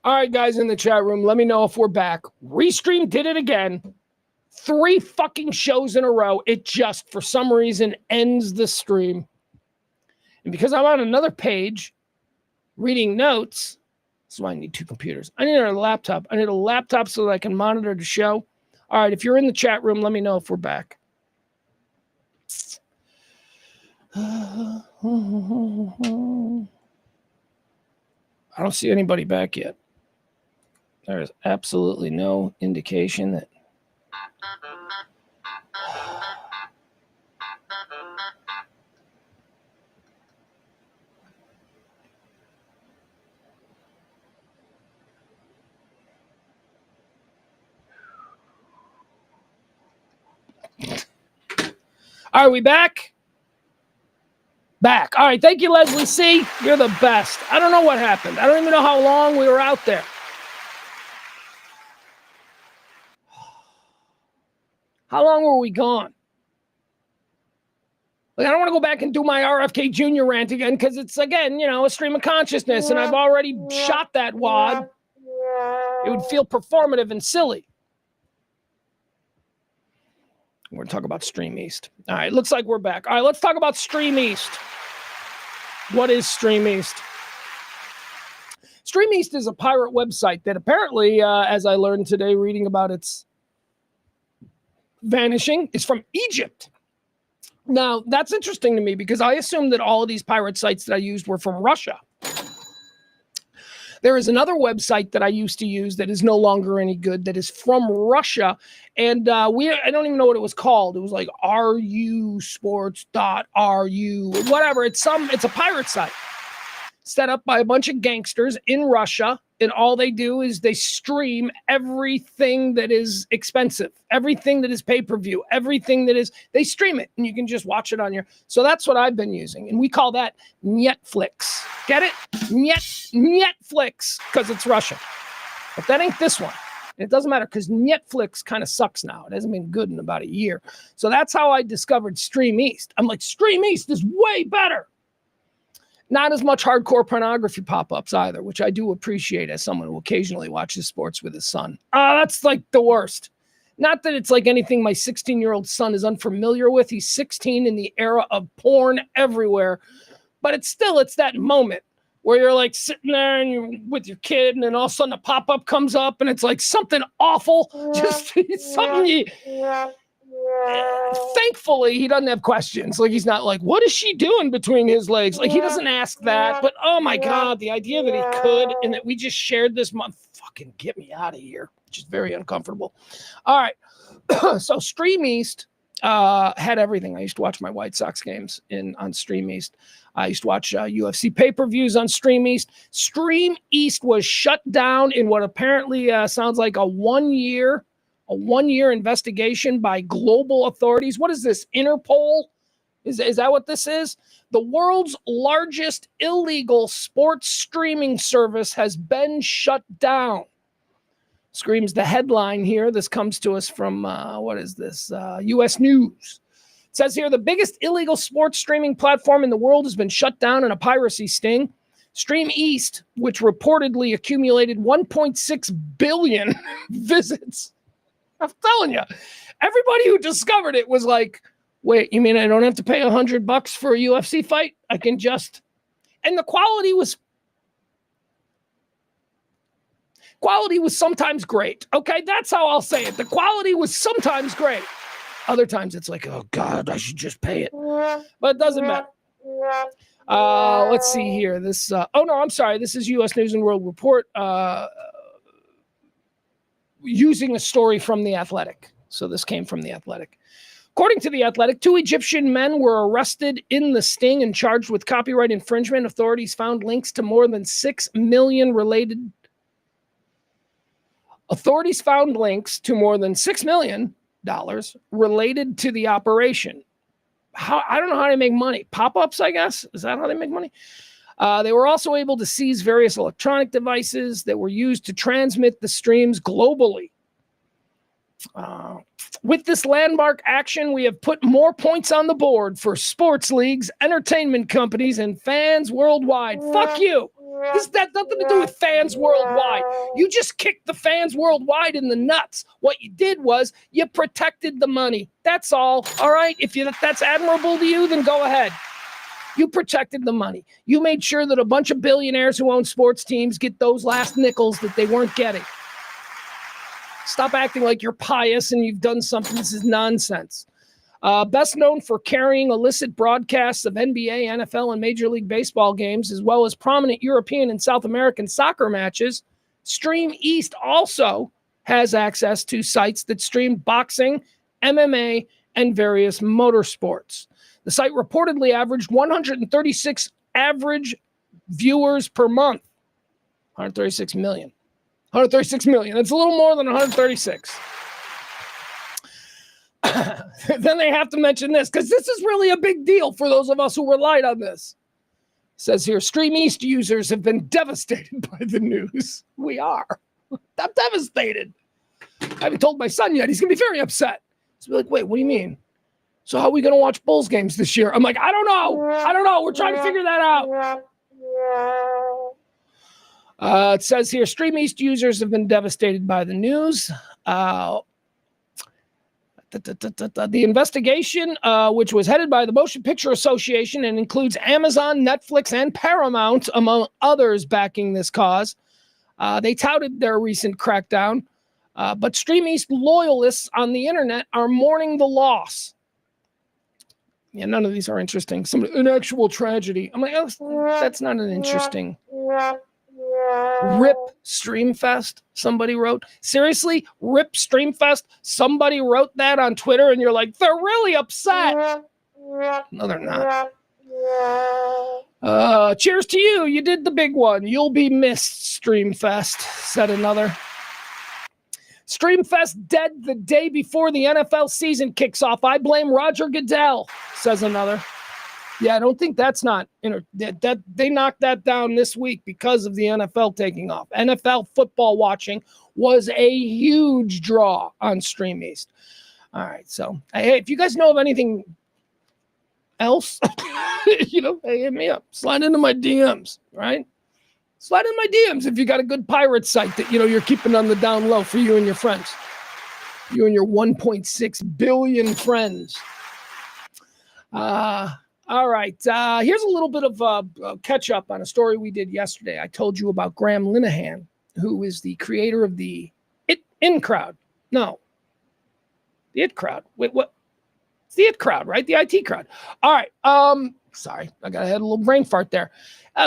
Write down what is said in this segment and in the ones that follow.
All right, guys in the chat room, let me know if we're back. Restream did it again. 3 fucking shows in a row. It just, for some reason, ends the stream. And because I'm on another page reading notes, that's why I need 2 computers. I need a laptop. I need a laptop so that I can monitor the show. All right, if you're in the chat room, let me know if we're back. I don't see anybody back yet. There is absolutely no indication that. Are we back? Back. All right. Thank you, Leslie C. You're the best. I don't know what happened. I don't even know how long we were out there. How long were we gone? Like, I don't want to go back and do my RFK Jr. rant again because it's, again, you know, a stream of consciousness, and I've already shot that wad. It would feel performative and silly. We're going to talk about Stream East. All right, looks like we're back. All right, let's talk about Stream East. What is Stream East? Stream East is a pirate website that apparently, as I learned today reading about its vanishing, is from Egypt. Now, that's interesting to me because I assumed that all of these pirate sites that I used were from Russia. There is another website that I used to use that is no longer any good that is from Russia. And I don't even know what it was called. It was like rusports.ru, whatever. It's a pirate site set up by a bunch of gangsters in Russia. And all they do is they stream everything that is expensive, everything that is pay-per-view, everything that is, they stream it and you can just watch it on your, so that's what I've been using. And we call that Netflix. Get it? Netflix, because it's Russian. But that ain't this one. And it doesn't matter because Netflix kind of sucks now. It hasn't been good in about a year. So that's how I discovered Stream East. I'm like, Stream East is way better. Not as much hardcore pornography pop-ups either, which I do appreciate as someone who occasionally watches sports with his son. That's like the worst. Not that it's like anything my 16-year-old son is unfamiliar with. He's 16 in the era of porn everywhere. But it's that moment where you're like sitting there and you're with your kid and then all of a sudden a pop-up comes up and it's like something awful. Just something thankfully, he doesn't have questions. Like, he's not like, what is she doing between his legs? Like, he doesn't ask that. But, oh, my God, the idea that he could and that we just shared this month, fucking get me out of here, which is very uncomfortable. All right. So Stream East had everything. I used to watch my White Sox games on Stream East. I used to watch UFC pay-per-views on Stream East. Stream East was shut down in what apparently sounds like a one-year investigation by global authorities. What is this? Interpol? Is that what this is? The world's largest illegal sports streaming service has been shut down. Screams the headline here. This comes to us from, what is this? U.S. News. It says here, the biggest illegal sports streaming platform in the world has been shut down in a piracy sting. Stream East, which reportedly accumulated 1.6 billion visits. I'm telling you, everybody who discovered it was like, wait, you mean I don't have to pay $100 for a UFC fight? I can just, and the quality was sometimes great. Okay, that's how I'll say it. The quality was sometimes great. Other times it's like, oh God, I should just pay it. But it doesn't matter. Let's see here. This, I'm sorry. This is U.S. News and World Report. Using a story from The Athletic. So this came from The Athletic. According to The Athletic, 2 Egyptian men were arrested in the sting and charged with copyright infringement. Authorities found links to more than $6 million related. Authorities found links to more than $6 million related to the operation. I don't know how they make money. Pop-ups, I guess? Is that how they make money? They were also able to seize various electronic devices that were used to transmit the streams globally. With this landmark action, we have put more points on the board for sports leagues, entertainment companies, and fans worldwide. Fuck you. This has nothing to do with fans worldwide. You just kicked the fans worldwide in the nuts. What you did was you protected the money. That's all. All right? If that's admirable to you, then go ahead. You protected the money. You made sure that a bunch of billionaires who own sports teams get those last nickels that they weren't getting. Stop acting like you're pious and you've done something. This is nonsense. Best known for carrying illicit broadcasts of NBA, NFL, and Major League Baseball games, as well as prominent European and South American soccer matches, Stream East also has access to sites that stream boxing, MMA, and various motorsports. The site reportedly averaged 136 average viewers per month. 136 million. 136 million. That's a little more than 136. Then they have to mention this because this is really a big deal for those of us who relied on this. It says here, Stream East users have been devastated by the news. We are. I'm devastated. I haven't told my son yet. He's going to be very upset. He's like, wait, what do you mean? So how are we going to watch Bulls games this year? I'm like, I don't know. We're trying to figure that out. It says here, Stream East users have been devastated by the news. The investigation, which was headed by the Motion Picture Association and includes Amazon, Netflix, and Paramount, among others, backing this cause. They touted their recent crackdown, but Stream East loyalists on the internet are mourning the loss. Yeah, none of these are interesting. An actual tragedy. I'm like, oh, that's not an interesting. RIP Streamfest, somebody wrote. Seriously? RIP Streamfest? Somebody wrote that on Twitter and you're like, they're really upset. No, they're not. Cheers to you. You did the big one. You'll be missed, Streamfest, said another. Streamfest dead the day before the NFL season kicks off. I blame Roger Goodell, says another. Yeah, I don't think that's not that they knocked that down this week because of the NFL taking off. NFL football watching was a huge draw on Stream East. All right, so hey, if you guys know of anything else, hey, hit me up. Slide into my DMs, right? Slide in my DMs if you got a good pirate site that you're keeping on the down low for you and your friends. You and your 1.6 billion friends. All right. Here's a little bit of catch up on a story we did yesterday. I told you about Graham Linehan, who is the creator of the In Crowd. No, the It Crowd. Wait, what? It's the It Crowd, right? The IT Crowd. All right. Sorry, I had a little brain fart there.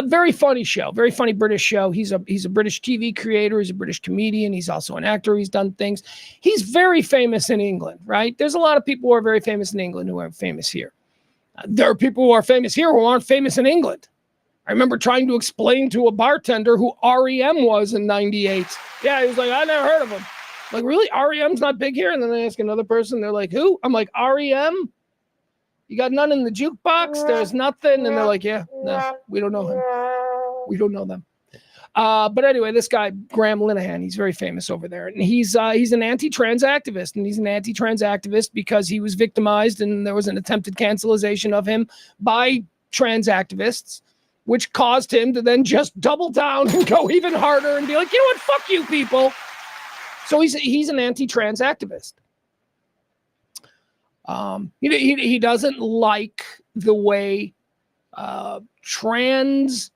Very funny show, very funny British show. He's a British TV creator. He's a British comedian. He's also an actor. He's done things. He's very famous in England, right? There's a lot of people who are very famous in England who aren't famous here. There are people who are famous here who aren't famous in England. I remember trying to explain to a bartender who REM was in 98. Yeah, he was like, I never heard of him. Like, really? REM's not big here? And then I ask another person, they're like, who? I'm like, REM? You got none in the jukebox? There's nothing? And they're like, yeah, no, we don't know him. We don't know them. But anyway, this guy, Graham Linehan, he's very famous over there. And he's an anti-trans activist. And he's an anti-trans activist because he was victimized and there was an attempted cancelization of him by trans activists, which caused him to then just double down and go even harder and be like, you know what, fuck you people. So he's an anti-trans activist. He doesn't like the way trans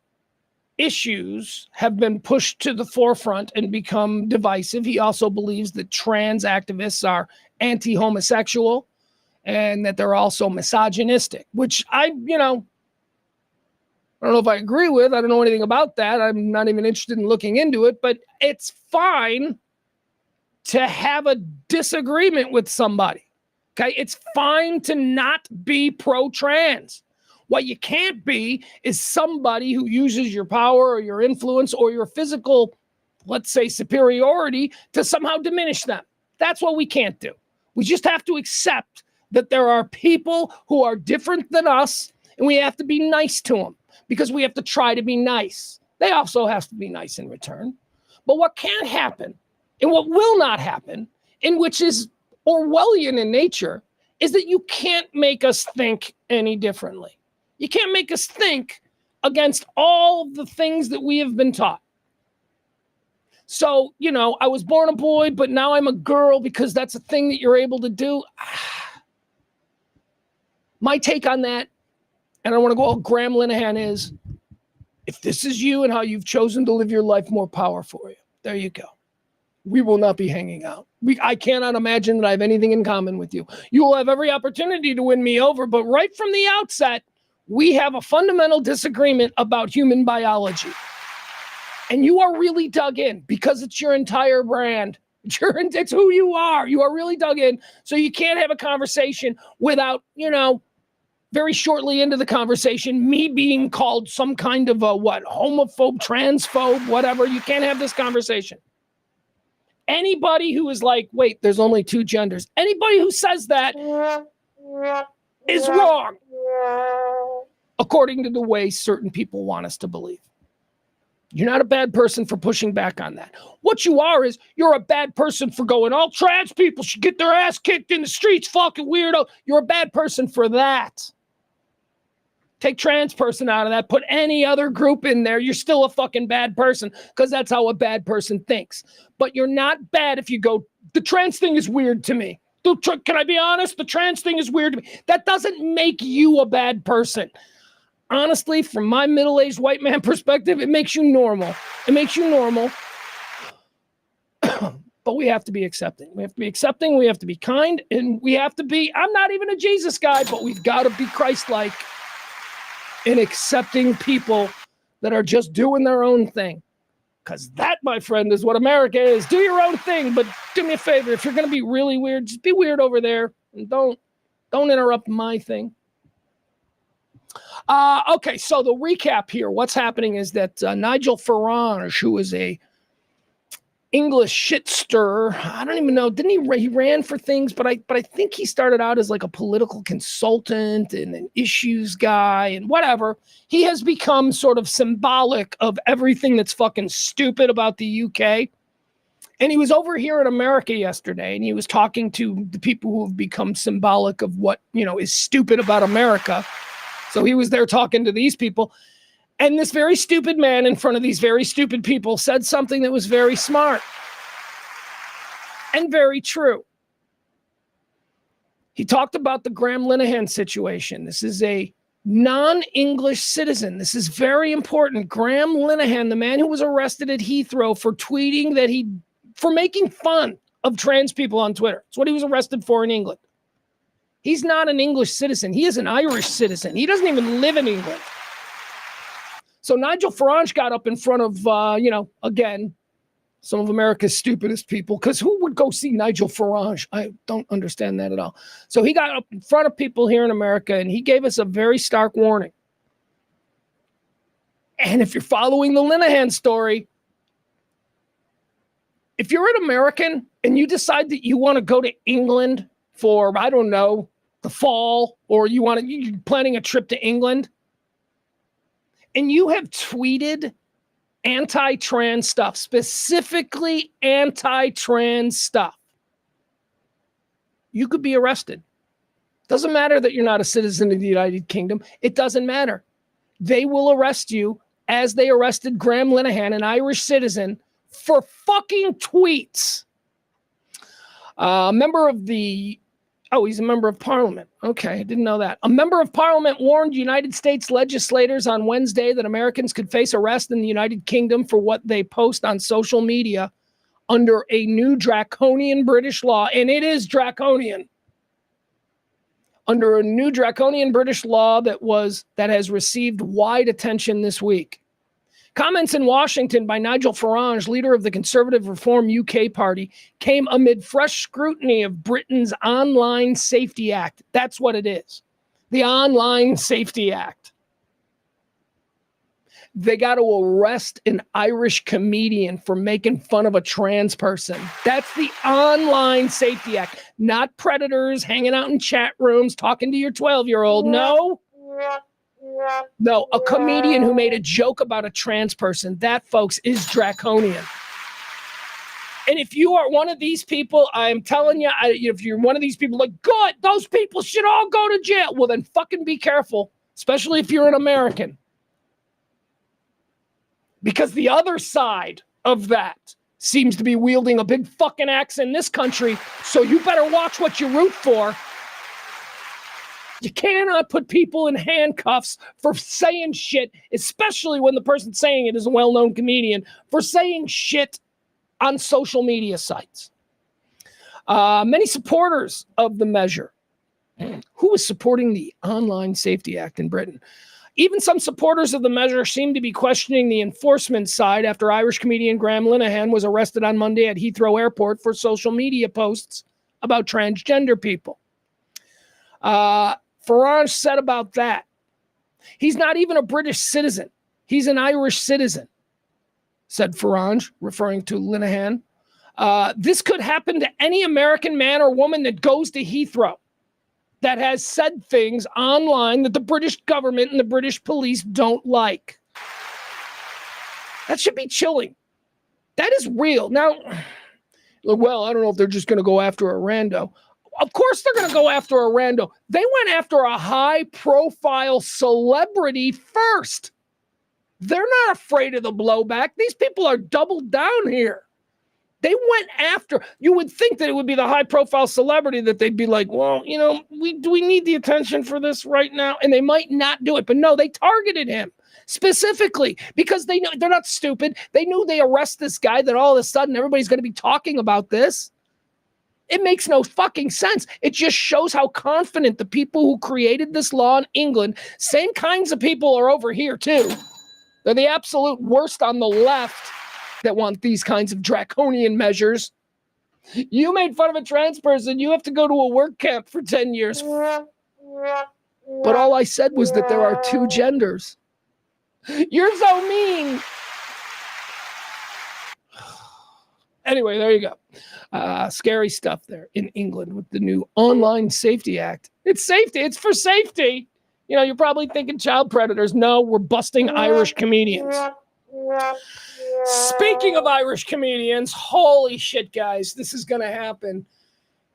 issues have been pushed to the forefront and become divisive. He also believes that trans activists are anti-homosexual and that they're also misogynistic, which I don't know if I agree with. I don't know anything about that. I'm not even interested in looking into it, but it's fine to have a disagreement with somebody. Okay, it's fine to not be pro-trans. What you can't be is somebody who uses your power or your influence or your physical, let's say, superiority to somehow diminish them. That's what we can't do. We just have to accept that there are people who are different than us, and we have to be nice to them because we have to try to be nice. They also have to be nice in return. But what can't happen and what will not happen, and which is Orwellian in nature, is that you can't make us think any differently. You can't make us think against all the things that we have been taught. So, I was born a boy, but now I'm a girl because that's a thing that you're able to do. My take on that, and I want to go all Graham Linehan, is if this is you and how you've chosen to live your life, more power for you. There you go. We will not be hanging out. I cannot imagine that I have anything in common with you. You will have every opportunity to win me over, but right from the outset, we have a fundamental disagreement about human biology. And you are really dug in because it's your entire brand. It's who you are. You are really dug in. So you can't have a conversation without, very shortly into the conversation, me being called some kind of a homophobe, transphobe, whatever. You can't have this conversation. Anybody who is like, wait, there's only two genders. Anybody who says that is wrong, according to the way certain people want us to believe. You're not a bad person for pushing back on that. What you are is you're a bad person for going, all trans people should get their ass kicked in the streets, fucking weirdo. You're a bad person for that. Take trans person out of that. Put any other group in there. You're still a fucking bad person because that's how a bad person thinks. But you're not bad if you go, the trans thing is weird to me. Can I be honest? The trans thing is weird to me. That doesn't make you a bad person. Honestly, from my middle-aged white man perspective, it makes you normal. It makes you normal. But we have to be accepting. We have to be accepting. We have to be kind. And we have to be, I'm not even a Jesus guy, but we've got to be Christ-like in accepting people that are just doing their own thing. Because that, my friend, is what America is. Do your own thing, but do me a favor. If you're going to be really weird, just be weird over there. And don't interrupt my thing. Okay, so the recap here. What's happening is that Nigel Farage, who is a English shit stirrer, I don't even know, didn't he ran for things, but I think he started out as like a political consultant and an issues guy and whatever. He has become sort of symbolic of everything that's fucking stupid about the UK. And he was over here in America yesterday, and he was talking to the people who have become symbolic of what, is stupid about America. So he was there talking to these people. And this very stupid man in front of these very stupid people said something that was very smart and very true. He talked about the Graham Linehan situation. This is a non-English citizen. This is very important. Graham Linehan, the man who was arrested at Heathrow for tweeting for making fun of trans people on Twitter. That's what he was arrested for in England. He's not an English citizen. He is an Irish citizen. He doesn't even live in England. So Nigel Farage got up in front of, again, some of America's stupidest people, because who would go see Nigel Farage? I don't understand that at all. So he got up in front of people here in America, and he gave us a very stark warning. And if you're following the Linehan story, if you're an American and you decide that you want to go to England for, I don't know, the fall, or you're planning a trip to England, and you have tweeted anti-trans stuff, specifically anti-trans stuff, you could be arrested. Doesn't matter that you're not a citizen of the United Kingdom. It doesn't matter. They will arrest you as they arrested Graham Linehan, an Irish citizen, for fucking tweets. He's a member of parliament. Okay, I didn't know that. A member of parliament warned United States legislators on Wednesday that Americans could face arrest in the United Kingdom for what they post on social media under a new draconian British law. And it is draconian. Under a new draconian British law that has received wide attention this week. Comments in Washington by Nigel Farage, leader of the Conservative Reform UK Party, came amid fresh scrutiny of Britain's Online Safety Act. That's what it is. The Online Safety Act. They got to arrest an Irish comedian for making fun of a trans person. That's the Online Safety Act. Not predators hanging out in chat rooms talking to your 12-year-old. No. No, a comedian who made a joke about a trans person, that, folks, is draconian. And if you are one of these people, I'm telling you, if you're one of these people like, good, those people should all go to jail. Well, then fucking be careful, especially if you're an American. Because the other side of that seems to be wielding a big fucking axe in this country, so you better watch what you root for. You cannot put people in handcuffs for saying shit, especially when the person saying it is a well-known comedian, for saying shit on social media sites. Many supporters of the measure. Who is supporting the Online Safety Act in Britain? Even some supporters of the measure seem to be questioning the enforcement side after Irish comedian Graham Linehan was arrested on Monday at Heathrow Airport for social media posts about transgender people. Farage said about that, he's not even a British citizen. He's an Irish citizen, said Farage, referring to Linehan. This could happen to any American man or woman that goes to Heathrow that has said things online that the British government and the British police don't like. That should be chilling. That is real. Now, well, I don't know if they're just going to go after a rando. Of course they're going to go after a rando. They went after a high-profile celebrity first. They're not afraid of the blowback. These people are doubled down here. They went after, you would think that it would be the high-profile celebrity that they'd be like, well, you know, do we need the attention for this right now? And they might not do it. But no, they targeted him specifically because they know they're not stupid. They knew they arrest this guy that all of a sudden everybody's going to be talking about this. It makes no fucking sense. It just shows how confident the people who created this law in England, same kinds of people are over here too. They're the absolute worst on the left that want these kinds of draconian measures. You made fun of a trans person, you have to go to a work camp for 10 years. But all I said was that there are two genders. You're so mean. Anyway, there you go. Scary stuff there in England with the new Online Safety Act. It's safety. It's for safety. You know, you're probably thinking child predators. No, we're busting Irish comedians. Speaking of Irish comedians, holy shit, guys, this is going to happen.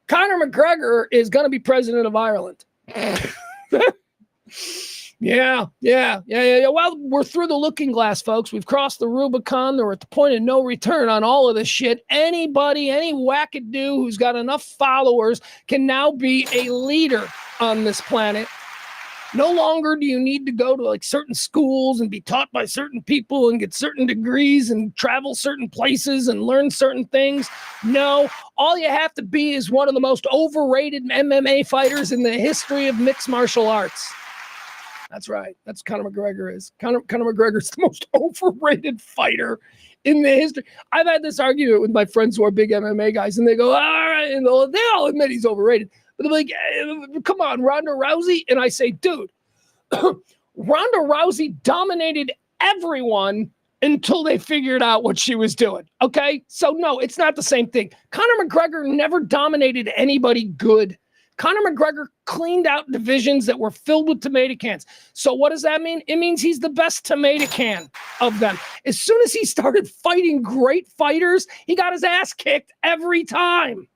Conor McGregor is going to be president of Ireland. Yeah. Well, we're through the looking glass, folks. We've crossed the Rubicon. We're at the point of no return on all of this shit. Anybody, any wackadoo who's got enough followers can now be a leader on this planet. No longer do you need to go to like certain schools and be taught by certain people and get certain degrees and travel certain places and learn certain things. No, all you have to be is one of the most overrated MMA fighters in the history of mixed martial arts. That's right. That's Conor McGregor is. Conor McGregor's the most overrated fighter in the history. I've had this argument with my friends who are big MMA guys, and they go, all right, and they all admit he's overrated. But they're like, come on, Ronda Rousey. And I say, dude, Ronda Rousey dominated everyone until they figured out what she was doing. Okay? So no, it's not the same thing. Conor McGregor never dominated anybody good. Conor McGregor cleaned out divisions that were filled with tomato cans. So what does that mean? It means he's the best tomato can of them. As soon as he started fighting great fighters, he got his ass kicked every time.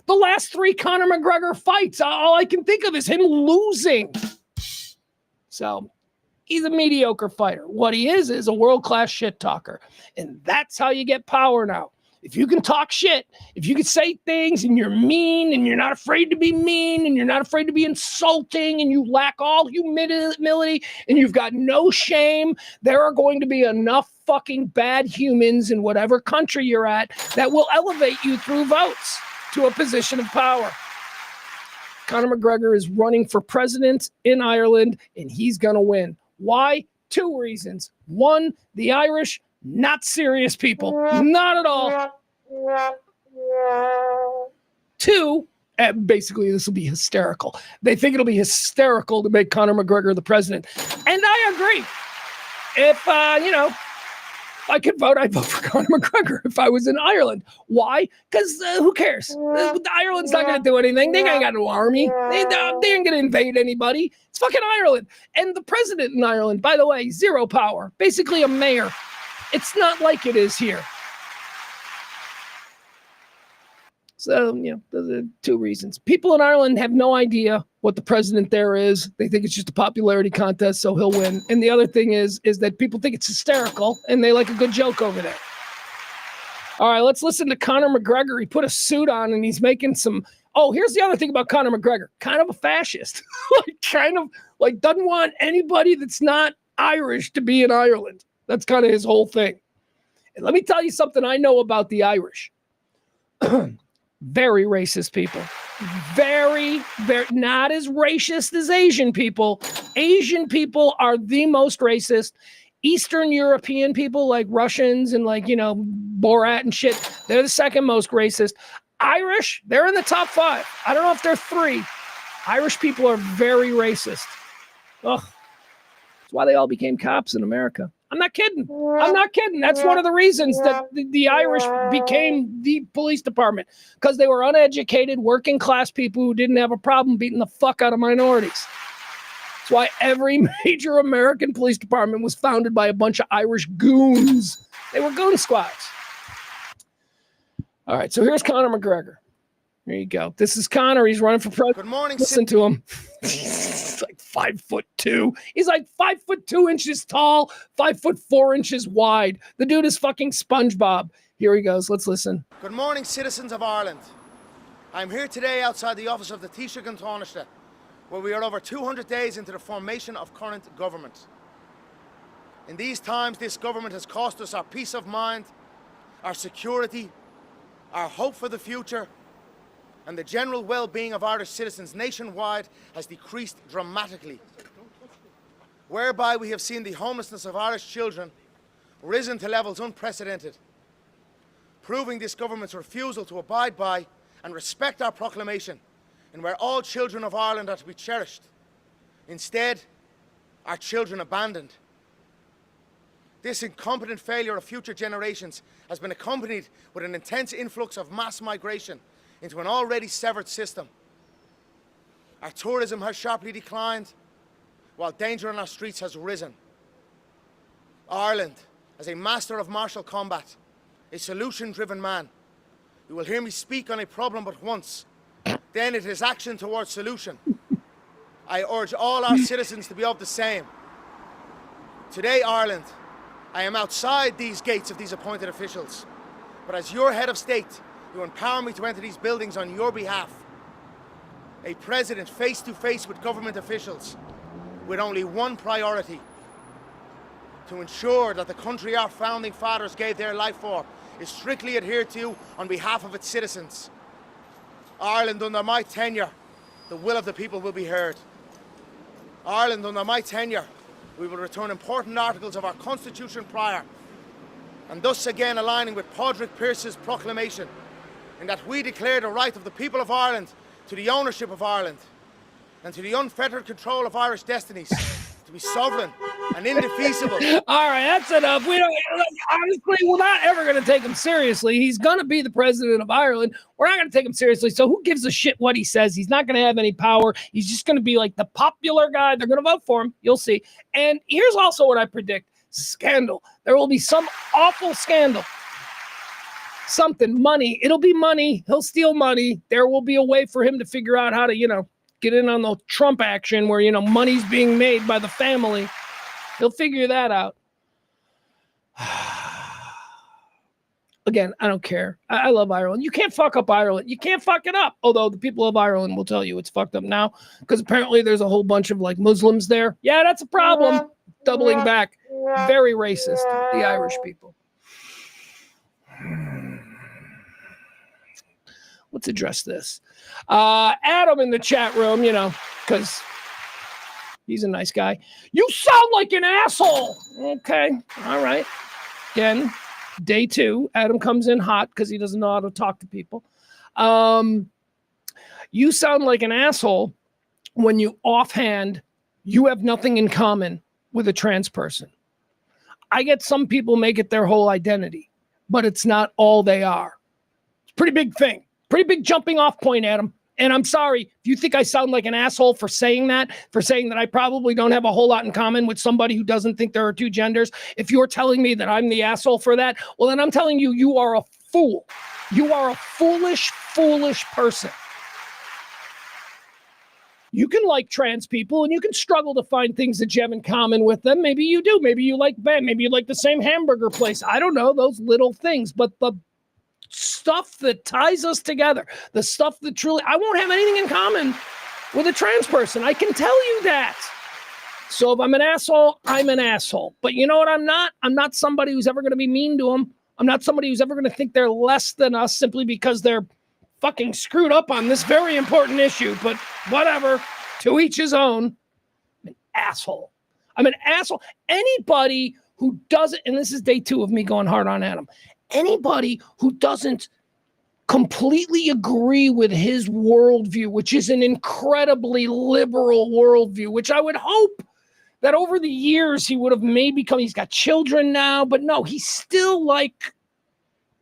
The last 3 Conor McGregor fights, all I can think of is him losing. So he's a mediocre fighter. What he is a world-class shit talker. And that's how you get power now. If you can talk shit, if you can say things and you're mean and you're not afraid to be mean and you're not afraid to be insulting and you lack all humility and you've got no shame, there are going to be enough fucking bad humans in whatever country you're at that will elevate you through votes to a position of power. Conor McGregor is running for president in Ireland, and he's going to win. Why? 2 reasons. 1, the Irish, not serious people. Not at all. 2, basically this will be hysterical. They think it'll be hysterical to make Conor McGregor the president. And I agree. If, if I could vote, I'd vote for Conor McGregor if I was in Ireland. Why? Because who cares? Ireland's not going to do anything. They ain't got no army. They ain't going to invade anybody. It's fucking Ireland. And the president in Ireland, by the way, 0 power. Basically a mayor. It's not like it is here. So, those are two reasons. People in Ireland have no idea what the president there is. They think it's just a popularity contest, so he'll win. And the other thing is that people think it's hysterical, and they like a good joke over there. All right, let's listen to Conor McGregor. He put a suit on, and he's making some... Oh, here's the other thing about Conor McGregor. Kind of a fascist. Doesn't want anybody that's not Irish to be in Ireland. That's kind of his whole thing. And let me tell you something I know about the Irish. Very racist people. Very, very, not as racist as Asian people. Asian people are the most racist. Eastern European people like Russians and Borat and shit, they're the second most racist. Irish, they're in the top 5. I don't know if they're 3. Irish people are very racist. Ugh. That's why they all became cops in America. I'm not kidding. That's one of the reasons that the Irish became the police department, because they were uneducated, working class people who didn't have a problem beating the fuck out of minorities. That's why every major American police department was founded by a bunch of Irish goons. They were goon squads. All right, so here's Conor McGregor. There you go. This is Conor. He's running for president. Good morning. Listen to him. He's like 5'2". He's like 5'2" tall, 5'4" wide. The dude is fucking SpongeBob. Here he goes. Let's listen. Good morning, citizens of Ireland. I'm here today outside the office of the Taoiseach and Taoiseach, where we are over 200 days into the formation of current government. In these times, this government has cost us our peace of mind, our security, our hope for the future, and the general well-being of Irish citizens nationwide has decreased dramatically, whereby we have seen the homelessness of Irish children risen to levels unprecedented, proving this government's refusal to abide by and respect our proclamation, and where all children of Ireland are to be cherished. Instead, our children abandoned. This incompetent failure of future generations has been accompanied with an intense influx of mass migration into an already severed system. Our tourism has sharply declined, while danger on our streets has risen. Ireland, as a master of martial combat, a solution-driven man, you will hear me speak on a problem but once, then it is action towards solution. I urge all our citizens to be of the same. Today, Ireland, I am outside these gates of these appointed officials, but as your head of state, you empower me to enter these buildings on your behalf. A president face to face with government officials with only one priority: to ensure that the country our founding fathers gave their life for is strictly adhered to on behalf of its citizens. Ireland, under my tenure, the will of the people will be heard. Ireland, under my tenure, we will return important articles of our Constitution prior, and thus again aligning with Padraig Pearse's proclamation, in that we declare the right of the people of Ireland to the ownership of Ireland and to the unfettered control of Irish destinies, to be sovereign and indefeasible. All right, that's enough. Honestly, we're not ever going to take him seriously. He's going to be the president of Ireland. We're not going to take him seriously. So who gives a shit what he says? He's not going to have any power. He's just going to be like the popular guy. They're going to vote for him. You'll see. And here's also what I predict. Scandal. There will be some awful scandal. Something, money. It'll be money. He'll steal money. There will be a way for him to figure out how to, get in on the Trump action where, money's being made by the family. He'll figure that out. Again, I don't care. I love Ireland. You can't fuck up Ireland. You can't fuck it up. Although the people of Ireland will tell you it's fucked up now, because apparently there's a whole bunch of Muslims there. Yeah, that's a problem. Doubling back. Very racist, the Irish people. Let's address this. Adam in the chat room, because he's a nice guy. You sound like an asshole. Okay. All right. Again, day 2. Adam comes in hot because he doesn't know how to talk to people. You sound like an asshole when you offhand, you have nothing in common with a trans person. I get some people make it their whole identity, but it's not all they are. It's a pretty big thing. Pretty big jumping off point, Adam. And I'm sorry if you think I sound like an asshole for saying that I probably don't have a whole lot in common with somebody who doesn't think there are 2 genders. If you're telling me that I'm the asshole for that, well, then I'm telling you, you are a fool. You are a foolish, foolish person. You can like trans people and you can struggle to find things that you have in common with them. Maybe you do. Maybe you like band. Maybe you like the same hamburger place. I don't know, those little things. But the stuff that ties us together, the stuff that truly, I won't have anything in common with a trans person. I can tell you that. So if I'm an asshole, I'm an asshole. But you know what I'm not? I'm not somebody who's ever going to be mean to them. I'm not somebody who's ever going to think they're less than us simply because they're fucking screwed up on this very important issue. But whatever, to each his own. I'm an asshole. I'm an asshole. Anybody who doesn't, and this is day 2 of me going hard on Adam, anybody who doesn't completely agree with his worldview, which is an incredibly liberal worldview, which I would hope that over the years he would have maybe come, he's got children now, but no, he's still like,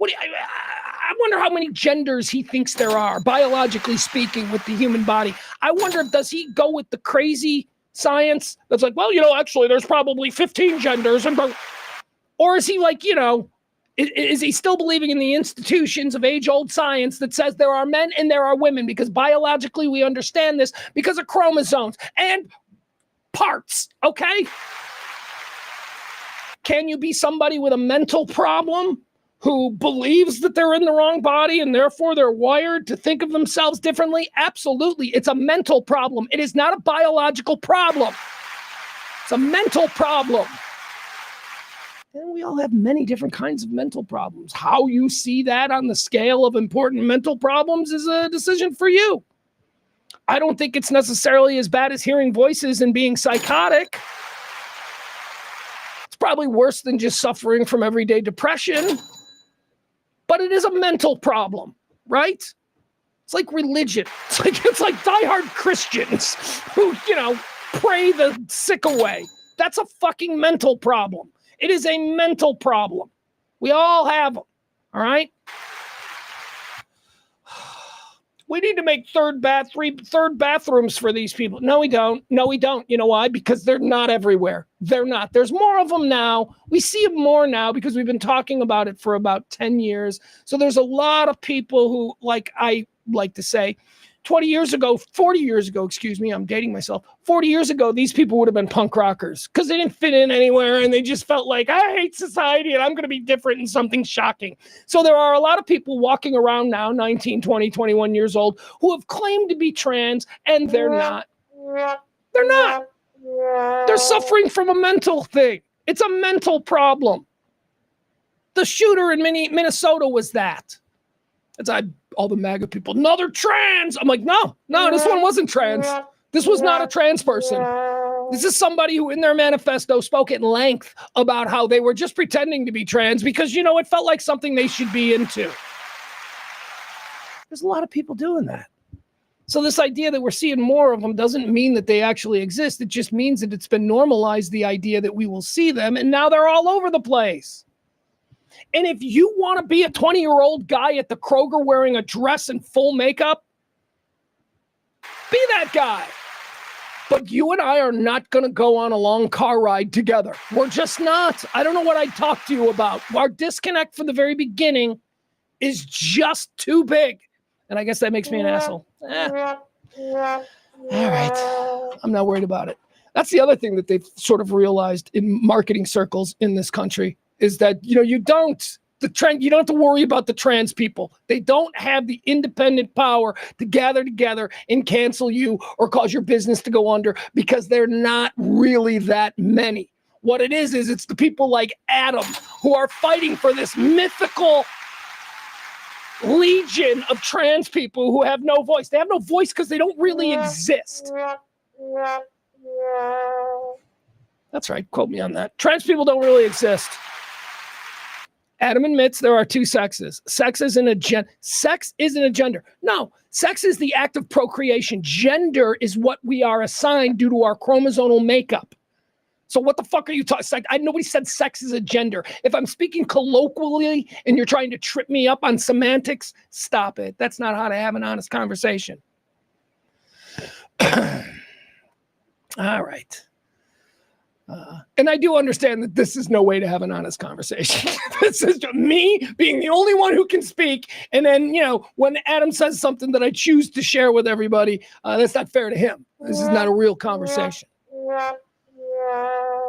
I wonder how many genders he thinks there are, biologically speaking, with the human body. I wonder, does he go with the crazy science that's like, well, actually there's probably 15 genders, or is he like, is he still believing in the institutions of age-old science that says there are men and there are women because biologically we understand this because of chromosomes and parts, okay? Can you be somebody with a mental problem who believes that they're in the wrong body and therefore they're wired to think of themselves differently? Absolutely. It's a mental problem. It is not a biological problem. It's a mental problem. And we all have many different kinds of mental problems. How you see that on the scale of important mental problems is a decision for you. I don't think it's necessarily as bad as hearing voices and being psychotic. It's probably worse than just suffering from everyday depression. But it is a mental problem, right? It's like religion. It's like diehard Christians who, pray the sick away. That's a fucking mental problem. It is a mental problem. We all have them, all right? We need to make third bathrooms for these people. No, we don't. No, we don't. You know why? Because they're not everywhere. They're not. There's more of them now. We see them more now because we've been talking about it for about 10 years. So there's a lot of people who, like I like to say, 40 years ago, I'm dating myself. 40 years ago, these people would have been punk rockers because they didn't fit in anywhere and they just felt like, I hate society and I'm going to be different in something shocking. So there are a lot of people walking around now, 19, 20, 21 years old, who have claimed to be trans and they're not. They're not. They're suffering from a mental thing. It's a mental problem. The shooter in Minnesota was that. It's all the MAGA people. No, they're trans. I'm like, no, this one wasn't trans. This was not a trans person. This is somebody who in their manifesto spoke at length about how they were just pretending to be trans because, it felt like something they should be into. There's a lot of people doing that. So this idea that we're seeing more of them doesn't mean that they actually exist. It just means that it's been normalized, the idea that we will see them, and now they're all over the place. And if you want to be a 20-year-old guy at the Kroger wearing a dress and full makeup, be that guy. But you and I are not going to go on a long car ride together. We're just not. I don't know what I'd talk to you about. Our disconnect from the very beginning is just too big. And I guess that makes me an asshole. All right. I'm not worried about it. That's the other thing that they've sort of realized in marketing circles in this country is that, you don't have to worry about the trans people. They don't have the independent power to gather together and cancel you or cause your business to go under because they're not really that many. What it is it's the people like Adam who are fighting for this mythical legion of trans people who have no voice. They have no voice because they don't really exist. That's right. Quote me on that. Trans people don't really exist. Adam admits there are two sexes. Sex isn't a gender. No, sex is the act of procreation. Gender is what we are assigned due to our chromosomal makeup. So what the fuck are you talking? Nobody said sex is a gender. If I'm speaking colloquially and you're trying to trip me up on semantics, stop it. That's not how to have an honest conversation. All right. And I do understand that this is no way to have an honest conversation. This is just me being the only one who can speak. And then, when Adam says something that I choose to share with everybody, that's not fair to him. This is not a real conversation.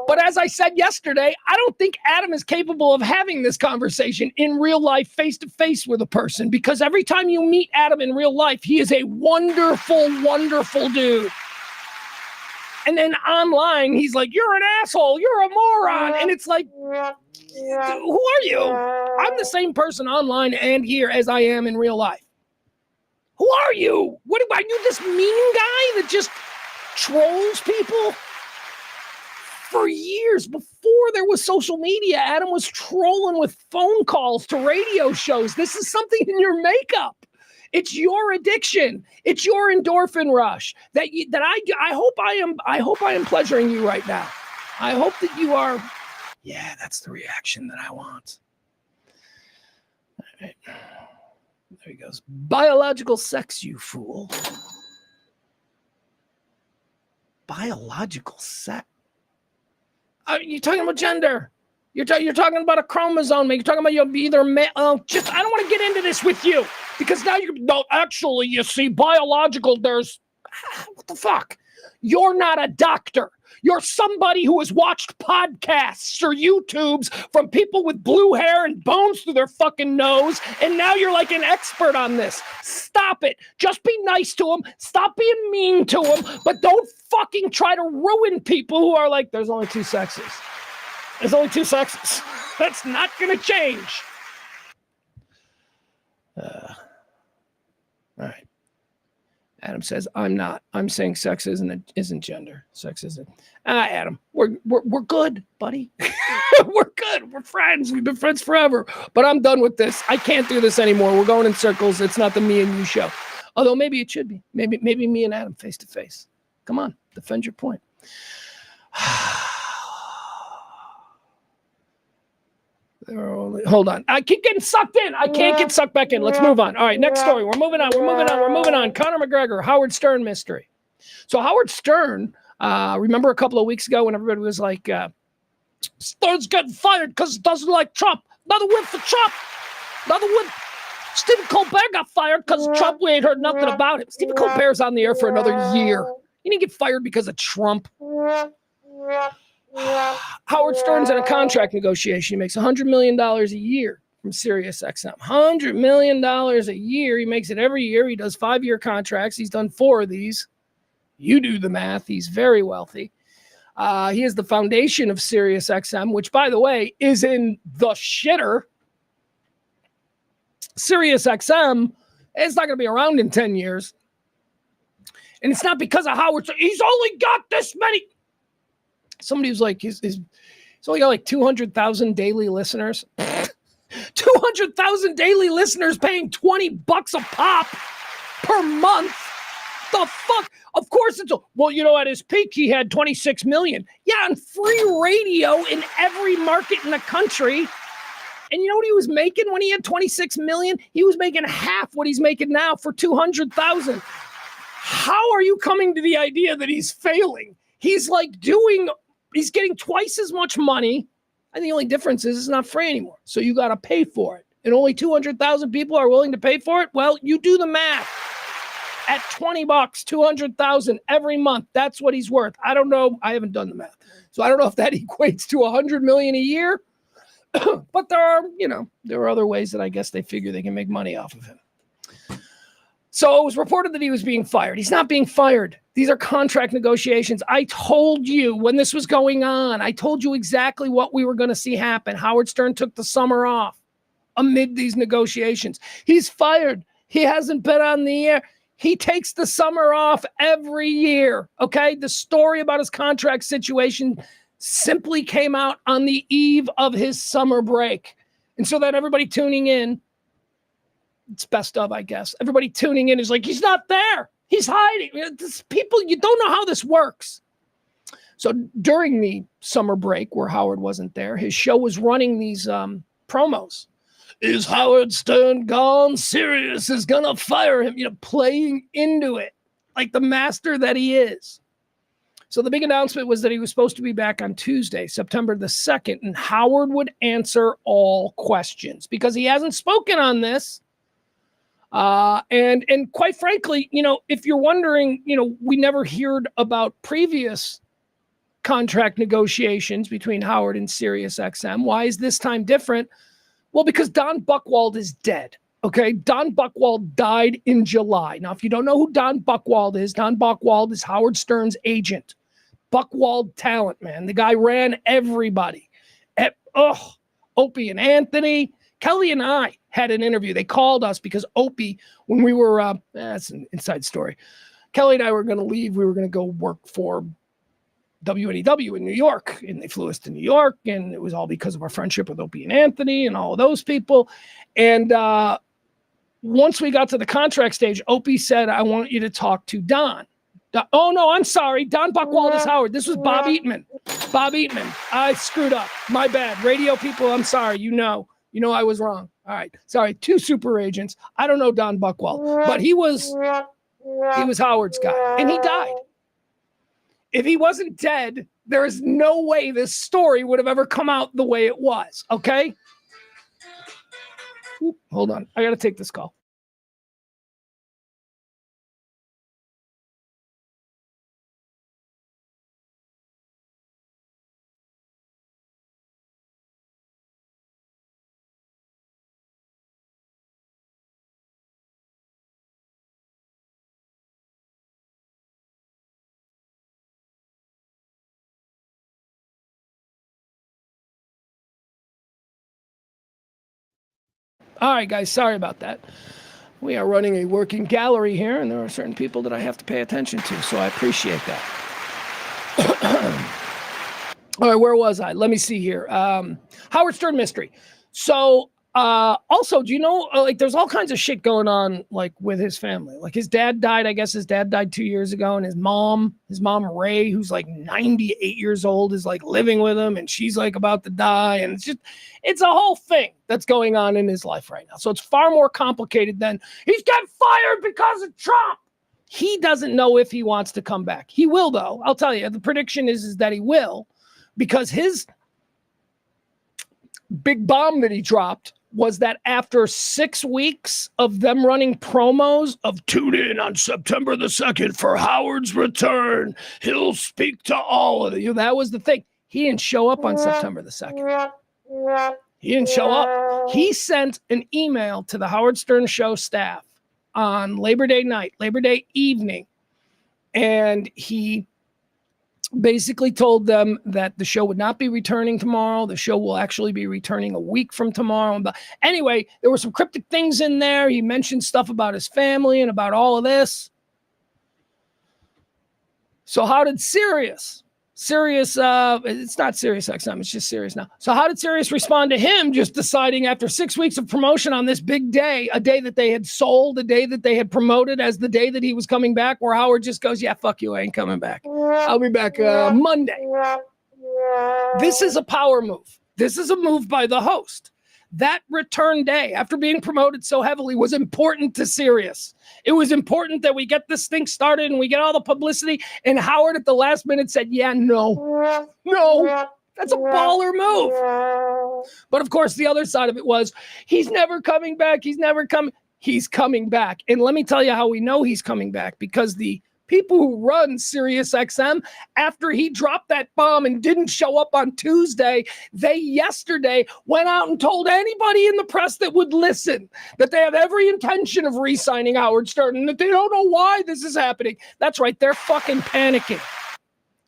But as I said yesterday, I don't think Adam is capable of having this conversation in real life, face to face with a person, because every time you meet Adam in real life, he is a wonderful, wonderful dude. And then online, he's like, you're an asshole, you're a moron. And it's like, who are you? I'm the same person online and here as I am in real life. Who are you? What are you, this mean guy that just trolls people? For years, before there was social media, Adam was trolling with phone calls to radio shows. This is something in your makeup. It's your addiction. It's your endorphin rush that I hope I am pleasuring you right now. I hope that you are. Yeah, that's the reaction that I want. All right. There he goes. Biological sex, you fool. Biological sex. You're talking about gender. You're talking about a chromosome. You're talking about you'll be either male. I don't want to get into this with you because now actually, you see, biological, there's, what the fuck? You're not a doctor. You're somebody who has watched podcasts or YouTubes from people with blue hair and bones through their fucking nose, and now you're like an expert on this. Stop it. Just be nice to them. Stop being mean to them, but don't fucking try to ruin people who are like, there's only two sexes. There's only two sexes. That's not going to change. All right. Adam says, I'm not. I'm saying sex isn't gender. Sex isn't. Adam, we're good, buddy. We're good. We're friends. We've been friends forever. But I'm done with this. I can't do this anymore. We're going in circles. It's not the me and you show. Although maybe it should be. Maybe me and Adam face to face. Come on, defend your point. Hold on. I keep getting sucked in. I can't get sucked back in. Let's move on. All right, next story. We're moving on. Conor McGregor, Howard Stern mystery. So Howard Stern, remember a couple of weeks ago when everybody was like, Stern's getting fired because he doesn't like Trump. Another win for Trump. Another win. Stephen Colbert got fired because Trump. We ain't heard nothing about him. Stephen Colbert's on the air for another year. He didn't get fired because of Trump. Howard Stern's in a contract negotiation. He makes $100 million a year from SiriusXM. $100 million a year. He makes it every year. He does 5-year contracts. He's done 4 of these. You do the math. He's very wealthy. He is the foundation of SiriusXM, which, by the way, is in the shitter. SiriusXM is not going to be around in 10 years. And it's not because of Howard Stern. He's only got this many. Somebody was like, he's only got like 200,000 daily listeners. 200,000 daily listeners paying $20 a pop per month. The fuck? Of course it's at his peak, he had 26 million. Yeah, on free radio in every market in the country. And you know what he was making when he had 26 million? He was making half what he's making now for 200,000. How are you coming to the idea that he's failing? He's getting twice as much money. And the only difference is it's not free anymore. So you got to pay for it. And only 200,000 people are willing to pay for it. Well, you do the math. At $20, 200,000 every month. That's what he's worth. I don't know. I haven't done the math. So I don't know if that equates to 100 million a year. But there are other ways that I guess they figure they can make money off of him. So it was reported that he was being fired. He's not being fired. These are contract negotiations. I told you when this was going on. I told you exactly what we were going to see happen. Howard Stern took the summer off amid these negotiations. He's fired. He hasn't been on the air. He takes the summer off every year, okay? The story about his contract situation simply came out on the eve of his summer break. And so then everybody tuning in, it's best of, I guess. Everybody tuning in is like, he's not there. He's hiding. People, you don't know how this works. So during the summer break where Howard wasn't there, his show was running these promos. Is Howard Stern gone? Sirius is going to fire him, playing into it like the master that he is. So the big announcement was that he was supposed to be back on Tuesday, September the 2nd, and Howard would answer all questions because he hasn't spoken on this. And quite frankly, if you're wondering, we never heard about previous contract negotiations between Howard and SiriusXM. Why is this time different? Well, because Don Buchwald is dead. Okay, Don Buchwald died in July. Now, if you don't know who Don Buchwald is Howard Stern's agent. Buchwald talent, man. The guy ran everybody. Opie and Anthony. Kelly and I had an interview. They called us because Opie, when we were, that's an inside story. Kelly and I were going to leave. We were going to go work for WNEW in New York, and they flew us to New York, and it was all because of our friendship with Opie and Anthony and all of those people. And once we got to the contract stage, Opie said, I want you to talk to Don. Oh, no, I'm sorry. Don Buchwald is Howard. This was Bob Eatman. Bob Eatman. I screwed up. My bad. Radio people, I'm sorry. You know I was wrong. All right. Sorry. 2 super agents. I don't know Don Buchwald, but he was Howard's guy, and he died. If he wasn't dead, there is no way this story would have ever come out the way it was. Okay? Hold on. I got to take this call. All right, guys, sorry about that. We are running a working gallery here, and there are certain people that I have to pay attention to, so I appreciate that. All right, where was I? Let me see here. Howard Stern mystery. So, also, do you know, there's all kinds of shit going on, with his family. His dad died, I guess his dad died 2 years ago, and his mom Ray, who's 98 years old, is living with him, and she's about to die, and it's a whole thing that's going on in his life right now. So it's far more complicated than he's getting fired because of Trump. He doesn't know if he wants to come back. He will, though. I'll tell you, the prediction is that he will, because his big bomb that he dropped was that after 6 weeks of them running promos of tune in on September the 2nd for Howard's return, he'll speak to all of you. That was the thing. He didn't show up on September the 2nd. He didn't show up. He sent an email to the Howard Stern Show staff on Labor Day night, Labor Day evening, and he basically told them that the show would not be returning tomorrow. The show will actually be returning a week from tomorrow. But anyway, there were some cryptic things in there. He mentioned stuff about his family and about all of this. So how did Sirius, it's not SiriusXM, it's just Sirius now. So how did Sirius respond to him just deciding after 6 weeks of promotion on this big day, a day that they had sold, a day that they had promoted as the day that he was coming back, where Howard just goes, yeah, fuck you, I ain't coming back. I'll be back Monday. This is a power move. This is a move by the host. That return day, after being promoted so heavily, was important to Sirius. It was important that we get this thing started and we get all the publicity. And Howard at the last minute said, yeah, no, that's a baller move. But of course, the other side of it was, he's never coming back. He's coming back. And let me tell you how we know he's coming back, because the people who run SiriusXM, after he dropped that bomb and didn't show up on Tuesday, they yesterday went out and told anybody in the press that would listen that they have every intention of re-signing Howard Stern and that they don't know why this is happening. That's right. They're fucking panicking.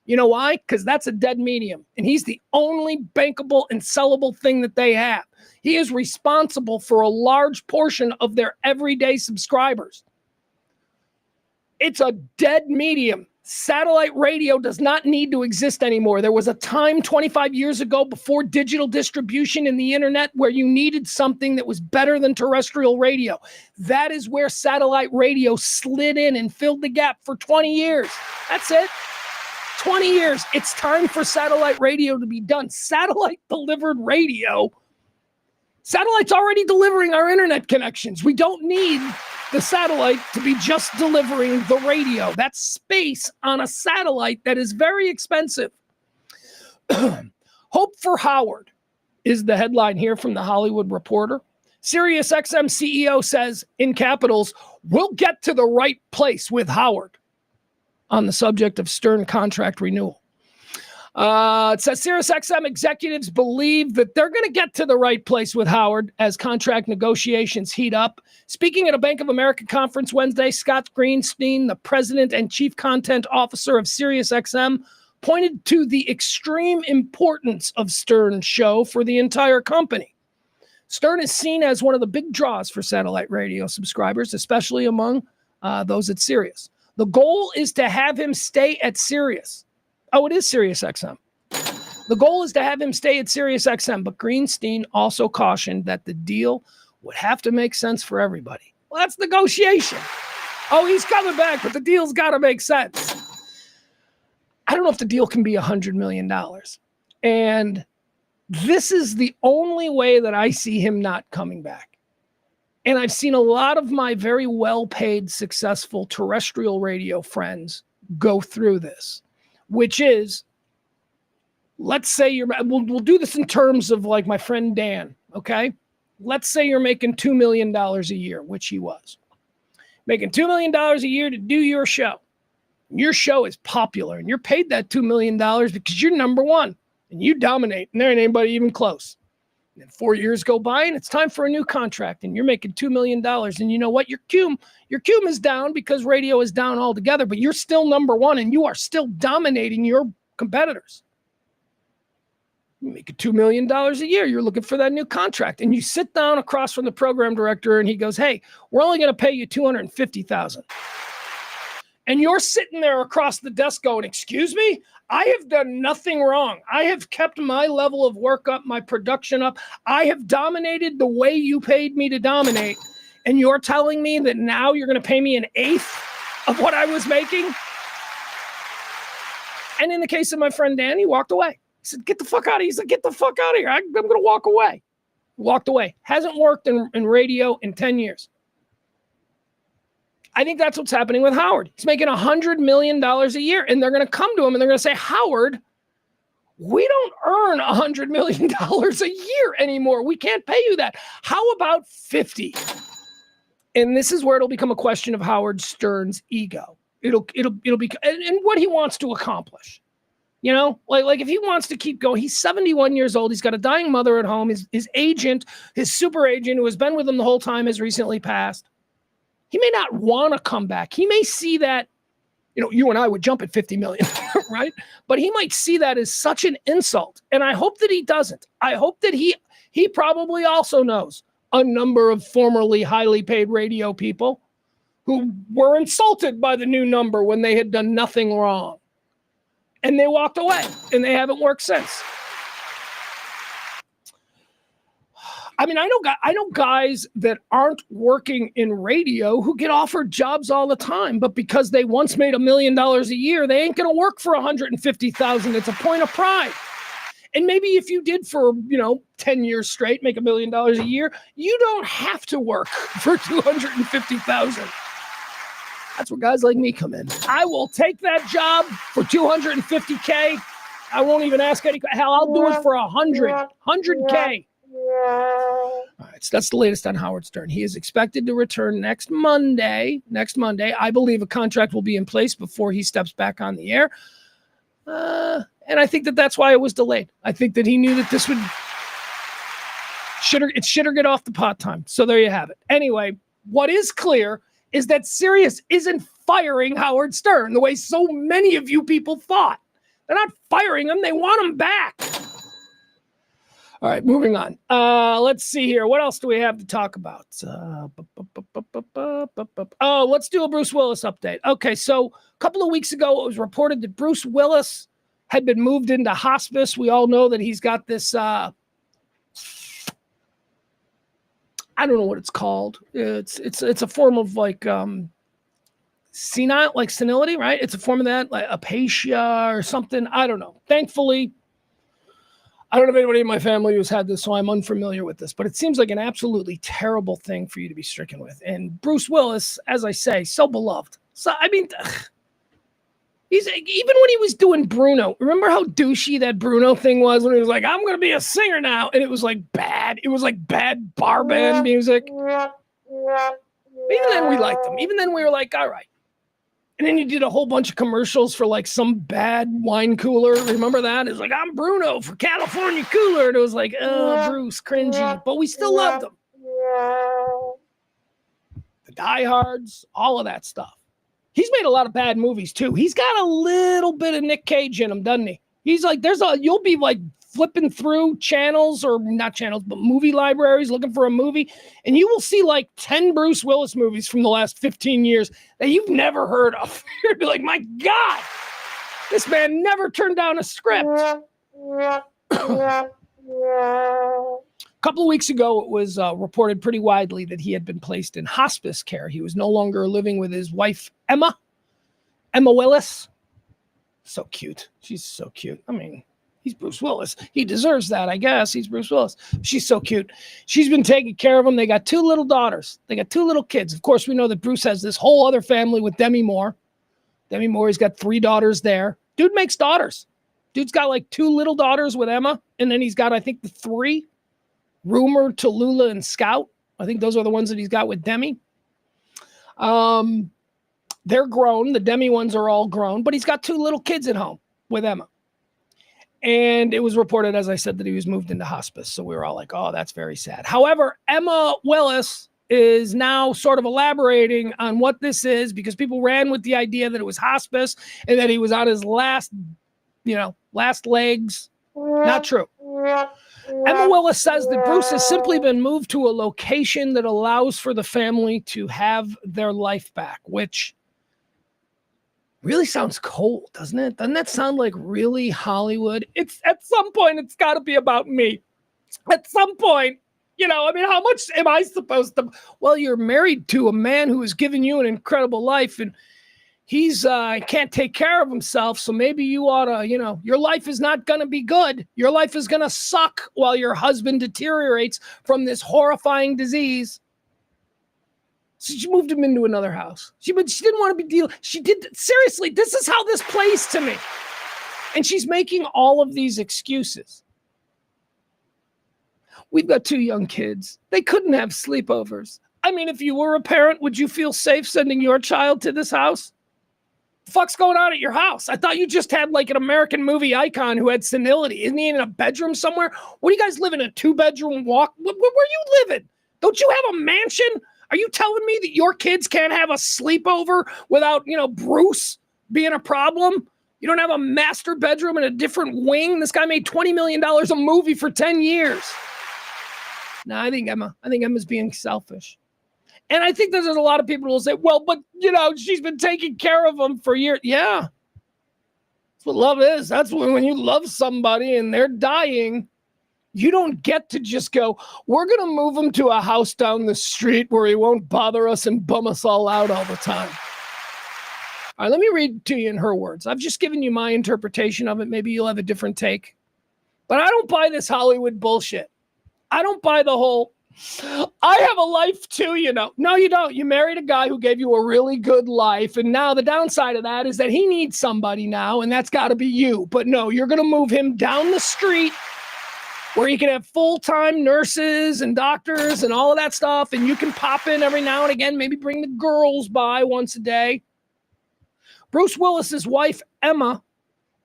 You know why? Because that's a dead medium, and he's the only bankable and sellable thing that they have. He is responsible for a large portion of their everyday subscribers. It's a dead medium. Satellite radio does not need to exist anymore. There was a time 25 years ago, before digital distribution and the internet, where you needed something that was better than terrestrial radio. That is where satellite radio slid in and filled the gap for 20 years. That's it. 20 years. It's time for satellite radio to be done. Satellite delivered radio Satellite's already delivering our internet connections. We don't need the satellite to be just delivering the radio. That's space on a satellite that is very expensive. Hope for Howard is the headline here from the Hollywood Reporter. SiriusXM CEO says, in capitals, we'll get to the right place with Howard on the subject of Stern contract renewal. It says SiriusXM executives believe that they're going to get to the right place with Howard as contract negotiations heat up. Speaking at a Bank of America conference Wednesday, Scott Greenstein, the president and chief content officer of SiriusXM, pointed to the extreme importance of Stern's show for the entire company. Stern is seen as one of the big draws for satellite radio subscribers, especially among those at Sirius. The goal is to have him stay at Sirius. Oh, it is SiriusXM. The goal is to have him stay at SiriusXM, but Greenstein also cautioned that the deal would have to make sense for everybody. Well, that's negotiation. Oh, he's coming back, but the deal's got to make sense. I don't know if the deal can be $100 million. And this is the only way that I see him not coming back. And I've seen a lot of my very well-paid, successful terrestrial radio friends go through this, which is, let's say we'll do this in terms of like my friend Dan, okay? Let's say you're making $2 million a year, which he was. Making $2 million a year to do your show. Your show is popular, and you're paid that $2 million because you're number one, and you dominate, and there ain't anybody even close. And 4 years go by, and it's time for a new contract, and you're making $2 million. And you know what? Your cum is down because radio is down altogether, but you're still number one, and you are still dominating your competitors. You're making $2 million a year. You're looking for that new contract, and you sit down across from the program director, and he goes, "Hey, we're only going to pay you $250,000." And you're sitting there across the desk going, "Excuse me? I have done nothing wrong. I have kept my level of work up, my production up. I have dominated the way you paid me to dominate. And you're telling me that now you're going to pay me an eighth of what I was making?" And in the case of my friend Dan, he walked away. He said, "Get the fuck out of here." He said, "Get the fuck out of here. I'm going to walk away." Walked away. Hasn't worked in radio in 10 years. I think that's what's happening with Howard. He's making $100 million a year, and they're going to come to him and they're going to say, "Howard, we don't earn $100 million a year anymore. We can't pay you that. How about 50?" And this is where it'll become a question of Howard Stern's ego. It'll be and what he wants to accomplish. You know, like if he wants to keep going, he's 71 years old. He's got a dying mother at home. His agent, his super agent, who has been with him the whole time, has recently passed. He may not want to come back. He may see that, you and I would jump at 50 million, right? But he might see that as such an insult. And I hope that he doesn't. I hope that he probably also knows a number of formerly highly paid radio people who were insulted by the new number when they had done nothing wrong. And they walked away, and they haven't worked since. I mean, I know guys that aren't working in radio who get offered jobs all the time, but because they once made $1 million a year, they ain't going to work for $150,000. It's a point of pride. And maybe if you did for, 10 years straight, make $1 million a year, you don't have to work for $250,000. That's where guys like me come in. I will take that job for $250K. I won't even ask any. Hell, I'll do it for $100K. All right, so that's the latest on Howard Stern. He is expected to return next Monday. I believe a contract will be in place before he steps back on the air. And I think that's why it was delayed. I think that he knew that this would shit or get off the pot time. So there you have it. Anyway, what is clear is that Sirius isn't firing Howard Stern the way so many of you people thought. They're not firing him. They want him back. All right, moving on. Let's see here. What else do we have to talk about? Let's do a Bruce Willis update. Okay, so a couple of weeks ago, it was reported that Bruce Willis had been moved into hospice. We all know that he's got this, I don't know what it's called. It's a form of senility, right? It's a form of that, like apatia or something. I don't know. Thankfully, I don't have anybody in my family who's had this, so I'm unfamiliar with this, but it seems like an absolutely terrible thing for you to be stricken with. And Bruce Willis, as I say, so beloved. So, I mean, he's even when he was doing Bruno, remember how douchey that Bruno thing was when he was like, I'm going to be a singer now. And it was like bad. It was like bad bar band music. Even then we liked him. Even then we were like, all right. And then you did a whole bunch of commercials for like some bad wine cooler. Remember that? It's like, I'm Bruno for California Cooler. And it was like, oh, Bruce, cringy. But we still loved him. The diehards, all of that stuff. He's made a lot of bad movies too. He's got a little bit of Nick Cage in him, doesn't he? He's like, you'll be like flipping through channels, or not channels, but movie libraries looking for a movie. And you will see like 10 Bruce Willis movies from the last 15 years that you've never heard of. You'll be like, my God, this man never turned down a script. A couple of weeks ago, it was reported pretty widely that he had been placed in hospice care. He was no longer living with his wife, Emma Willis. So cute. She's so cute. I mean, he's Bruce Willis. He deserves that, I guess. He's Bruce Willis. She's so cute. She's been taking care of him. They got 2 little daughters. They got 2 little kids. Of course, we know that Bruce has this whole other family with Demi Moore. Demi Moore, he's got 3 daughters there. Dude makes daughters. Dude's got like 2 little daughters with Emma. And then he's got, I think, the 3. Rumor, Tallulah, and Scout. I think those are the ones that he's got with Demi. They're grown. The Demi ones are all grown. But he's got 2 little kids at home with Emma. And it was reported, as I said, that he was moved into hospice. So we were all like, oh, that's very sad. However, Emma Willis is now sort of elaborating on what this is, because people ran with the idea that it was hospice and that he was on his last legs. Not true. Emma Willis says that Bruce has simply been moved to a location that allows for the family to have their life back, which really sounds cold, doesn't it? Doesn't that sound like really Hollywood? It's at some point, it's got to be about me. At some point, I mean, how much am I supposed to? Well, you're married to a man who has given you an incredible life, and he's can't take care of himself. So maybe you ought to, your life is not going to be good. Your life is going to suck while your husband deteriorates from this horrifying disease. So she moved him into another house. She didn't want to be dealing. She did. Seriously, this is how this plays to me. And she's making all of these excuses. We've got 2 young kids. They couldn't have sleepovers. I mean, if you were a parent, would you feel safe sending your child to this house? The fuck's going on at your house? I thought you just had like an American movie icon who had senility. Isn't he in a bedroom somewhere? What do you guys live in, a 2-bedroom walk? Where you living? Don't you have a mansion? Are you telling me that your kids can't have a sleepover without, Bruce being a problem? You don't have a master bedroom in a different wing? This guy made $20 million a movie for 10 years. No, I think Emma's being selfish. And I think there's a lot of people who will say, well, but, she's been taking care of him for years. Yeah. That's what love is. That's when you love somebody and they're dying, you don't get to just go, we're going to move him to a house down the street where he won't bother us and bum us all out all the time. All right, let me read to you in her words. I've just given you my interpretation of it. Maybe you'll have a different take. But I don't buy this Hollywood bullshit. I don't buy the whole, I have a life too, No, you don't. You married a guy who gave you a really good life. And now the downside of that is that he needs somebody now, and that's got to be you. But no, you're going to move him down the street where you can have full-time nurses and doctors and all of that stuff. And you can pop in every now and again, maybe bring the girls by once a day. Bruce Willis's wife, Emma,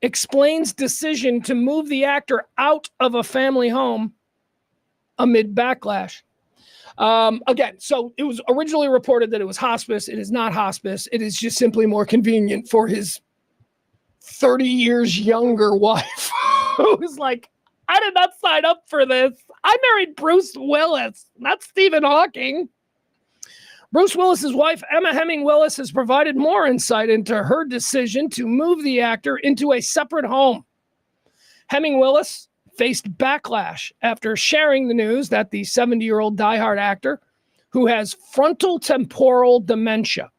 explains decision to move the actor out of a family home amid backlash. Again, so it was originally reported that it was hospice. It is not hospice. It is just simply more convenient for his 30 years younger wife, who's like, I did not sign up for this. I married Bruce Willis, not Stephen Hawking. Bruce Willis's wife, Emma Hemming Willis, has provided more insight into her decision to move the actor into a separate home. Hemming Willis faced backlash after sharing the news that the 70-year-old diehard actor, who has frontal temporal dementia,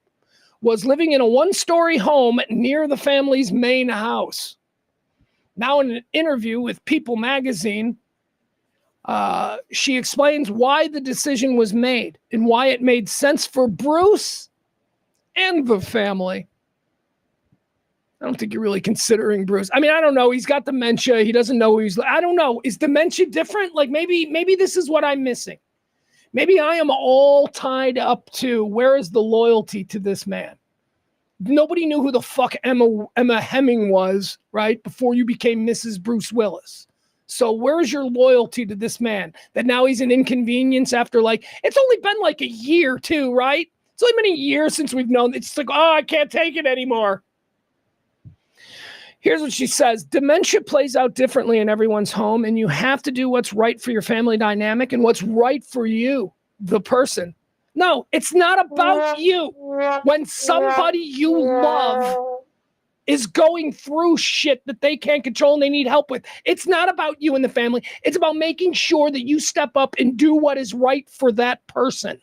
was living in a 1-story home near the family's main house. Now, in an interview with People magazine, she explains why the decision was made and why it made sense for Bruce and the family. I don't think you're really considering Bruce. I mean, I don't know. He's got dementia. He doesn't know I don't know. Is dementia different? Like maybe this is what I'm missing. Maybe I am all tied up to where is the loyalty to this man? Nobody knew who the fuck Emma Hemming was, right? Before you became Mrs. Bruce Willis. So where's your loyalty to this man? That now he's an inconvenience after it's only been like a year too, right? It's only been a year since we've known. It's like, oh, I can't take it anymore. Here's what she says. Dementia plays out differently in everyone's home, and you have to do what's right for your family dynamic and what's right for you, the person. No, it's not about you. When somebody you love is going through shit that they can't control and they need help with, it's not about you and the family. It's about making sure that you step up and do what is right for that person.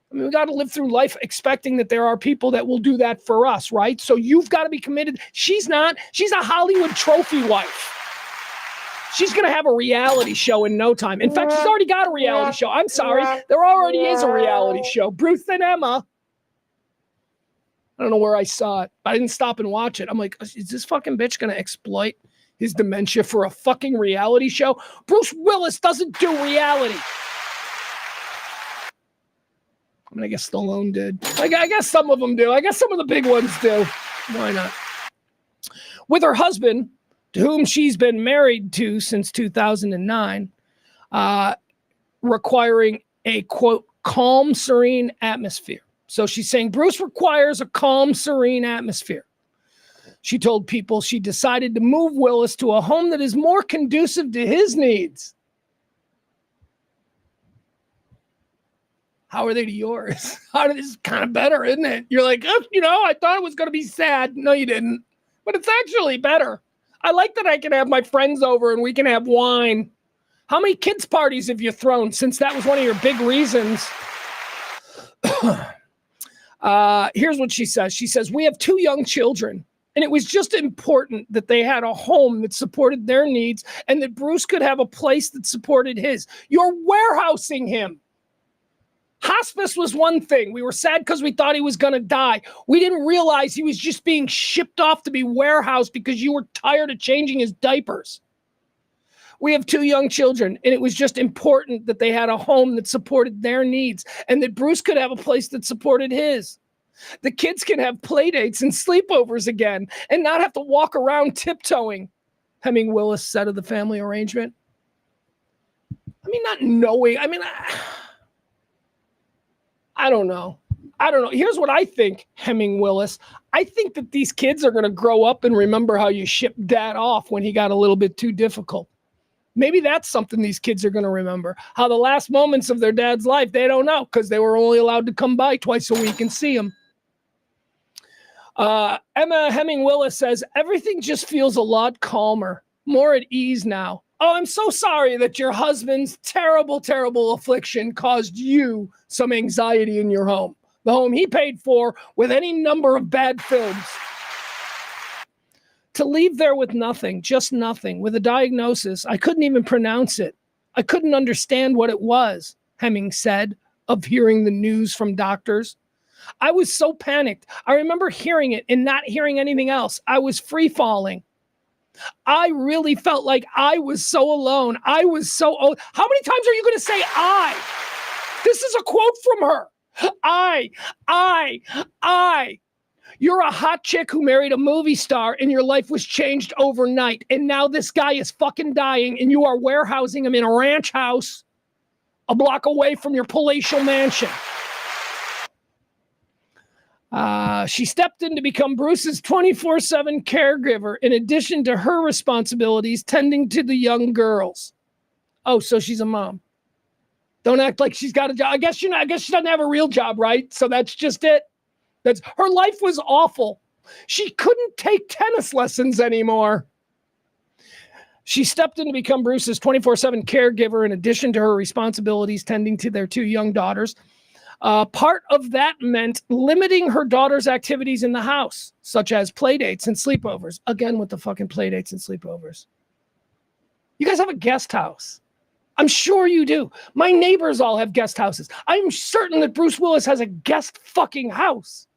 I mean, we got to live through life expecting that there are people that will do that for us, right? So you've got to be committed. She's not. She's a Hollywood trophy wife. She's going to have a reality show in no time. In fact, she's already got a reality show. I'm sorry. There already is a reality show. Bruce and Emma. I don't know where I saw it. I didn't stop and watch it. I'm like, is this fucking bitch going to exploit his dementia for a fucking reality show? Bruce Willis doesn't do reality. I mean, I guess Stallone did. I guess some of them do. I guess some of the big ones do. Why not? With her husband, to whom she's been married to since 2009, requiring a, quote, calm, serene atmosphere. So she's saying Bruce requires a calm, serene atmosphere. She told People she decided to move Willis to a home that is more conducive to his needs. How are they to yours? This is kind of better, isn't it? You're like, oh, I thought it was going to be sad. No, you didn't. But it's actually better. I like that I can have my friends over and we can have wine. How many kids' parties have you thrown since that was one of your big reasons? Here's what she says. She says, we have 2 young children, and it was just important that they had a home that supported their needs and that Bruce could have a place that supported his. You're warehousing him. Hospice was one thing. We were sad because we thought he was going to die. We didn't realize he was just being shipped off to be warehoused because you were tired of changing his diapers. We have 2 young children, and it was just important that they had a home that supported their needs and that Bruce could have a place that supported his. The kids can have play dates and sleepovers again and not have to walk around tiptoeing, Hemming Willis said of the family arrangement. I mean, not knowing. I mean, I don't know. Here's what I think, Hemming Willis. I think that these kids are going to grow up and remember how you shipped Dad off when he got a little bit too difficult. Maybe that's something these kids are going to remember. How the last moments of their dad's life, they don't know because they were only allowed to come by twice a week and see him. Emma Hemming Willis says, everything just feels a lot calmer, more at ease now. Oh, I'm so sorry that your husband's terrible, terrible affliction caused you some anxiety in your home. The home he paid for with any number of bad films. To leave there with nothing, just nothing, with a diagnosis, I couldn't even pronounce it. I couldn't understand what it was, Hemming said, of hearing the news from doctors. I was so panicked. I remember hearing it and not hearing anything else. I was free falling. I really felt like I was so alone. I was so old. How many times are you going to say I? This is a quote from her. I. You're a hot chick who married a movie star and your life was changed overnight. And now this guy is fucking dying and you are warehousing him in a ranch house a block away from your palatial mansion. She stepped in to become Bruce's 24/7 caregiver in addition to her responsibilities tending to the young girls. Oh, so she's a mom. Don't act like she's got a job. I guess she doesn't have a real job, right? So that's just it. Her life was awful. She couldn't take tennis lessons anymore. She stepped in to become Bruce's 24/7 caregiver in addition to her responsibilities tending to their 2 young daughters. Part of that meant limiting her daughter's activities in the house, such as play dates and sleepovers. Again, with the fucking play dates and sleepovers. You guys have a guest house. I'm sure you do. My neighbors all have guest houses. I'm certain that Bruce Willis has a guest fucking house.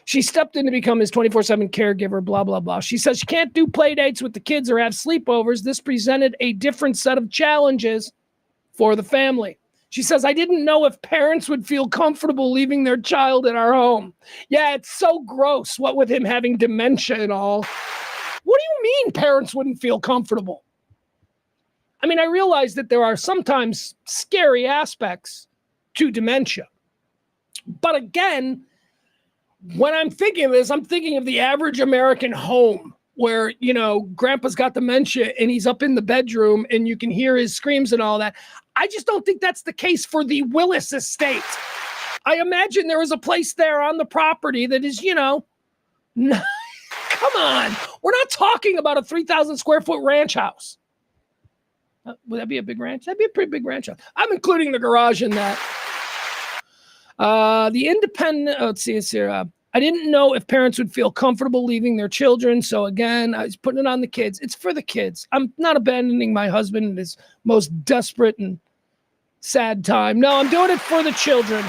She stepped in to become his 24/7 caregiver, blah, blah, blah. She says she can't do play dates with the kids or have sleepovers. This presented a different set of challenges for the family. She says, I didn't know if parents would feel comfortable leaving their child in our home. Yeah, it's so gross, what with him having dementia and all. What do you mean parents wouldn't feel comfortable? I mean, I realize that there are sometimes scary aspects to dementia. But again, when I'm thinking of this, I'm thinking of the average American home where, you know, grandpa's got dementia and he's up in the bedroom and you can hear his screams and all that. I just don't think that's the case for the Willis estate. I imagine there is a place there on the property that is, you know, come on. We're not talking about a 3,000 square foot ranch house. Would that be a big ranch? That'd be a pretty big ranch house. I'm including the garage in that. The independent, let's see, it's here. I didn't know if parents would feel comfortable leaving their children. So again, I was putting it on the kids. It's for the kids. I'm not abandoning my husband in his most desperate and sad time. No, I'm doing it for the children.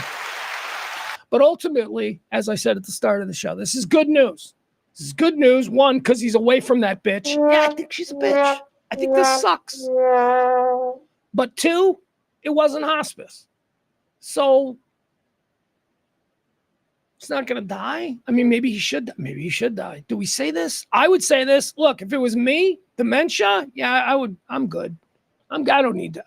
But ultimately, as I said at the start of the show, this is good news. This is good news. One, because he's away from that bitch. Yeah, I think she's a bitch. I think this sucks. But two, it wasn't hospice. So he's not going to die. I mean, maybe he should. Maybe he should die. Do we say this? I would say this. Look, if it was me, dementia, yeah, I would. I'm good. I don't need to.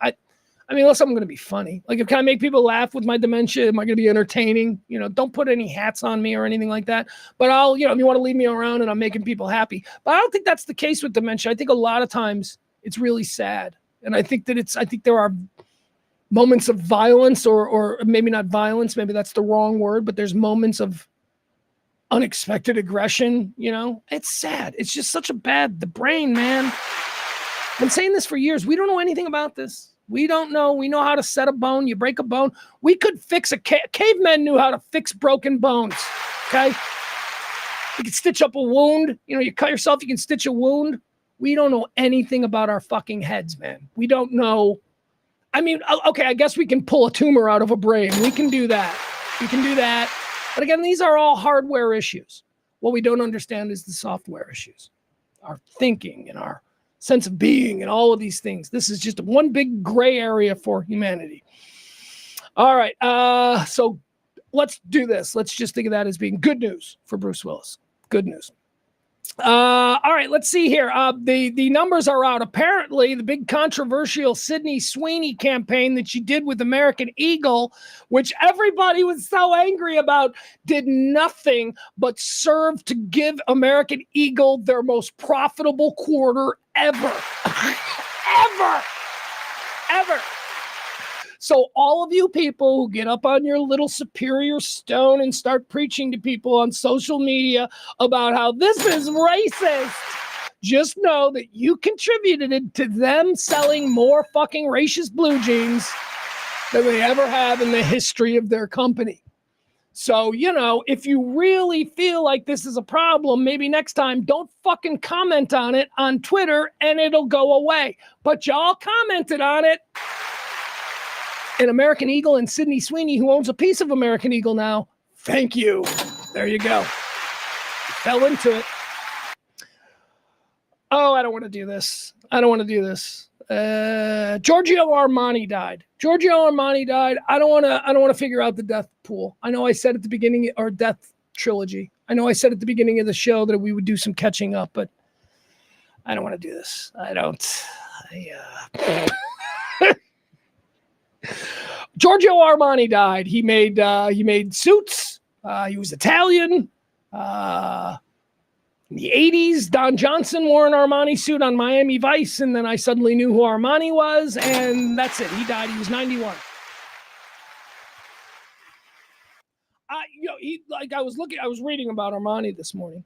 I mean, unless I'm going to be funny. Like, can I make people laugh with my dementia? Am I going to be entertaining? You know, don't put any hats on me or anything like that. But I'll, you know, if you want to leave me around and I'm making people happy. But I don't think that's the case with dementia. I think a lot of times it's really sad. And I think there are moments of violence or maybe not violence. Maybe that's the wrong word, but there's moments of unexpected aggression. You know, it's sad. It's just such the brain, man. I've been saying this for years. We don't know anything about this. We don't know. We know how to set a bone. You break a bone. We could fix cavemen knew how to fix broken bones. Okay. You can stitch up a wound. You know, you cut yourself, you can stitch a wound. We don't know anything about our fucking heads, man. We don't know. I mean, okay, I guess we can pull a tumor out of a brain. We can do that. We can do that. But again, these are all hardware issues. What we don't understand is the software issues, our thinking and our sense of being and all of these things. This is just one big gray area for humanity. All right. So let's do this. Let's just think of that as being good news for Bruce Willis. Good news. All right, let's see here. The numbers are out. Apparently, the big controversial Sweeney campaign that she did with American Eagle, which everybody was so angry about, did nothing but serve to give American Eagle their most profitable quarter ever. ever. So all of you people who get up on your little superior stone and start preaching to people on social media about how this is racist, just know that you contributed to them selling more fucking racist blue jeans than they ever have in the history of their company. So, you know, if you really feel like this is a problem, maybe next time don't fucking comment on it on Twitter and it'll go away. But y'all commented on it. And American Eagle and Sweeney, who owns a piece of American Eagle now, thank you. There you go. Fell into it. Oh, I don't want to do this. Giorgio Armani died. I don't want to figure out the death pool. I know I said at the beginning, or death trilogy. I know I said at the beginning of the show that we would do some catching up, but I don't want to do this. Giorgio Armani died. He made suits. He was Italian. In the 80s, Don Johnson wore an Armani suit on Miami Vice, and then I suddenly knew who Armani was, and that's it. He died. He was 91. I was reading about Armani this morning.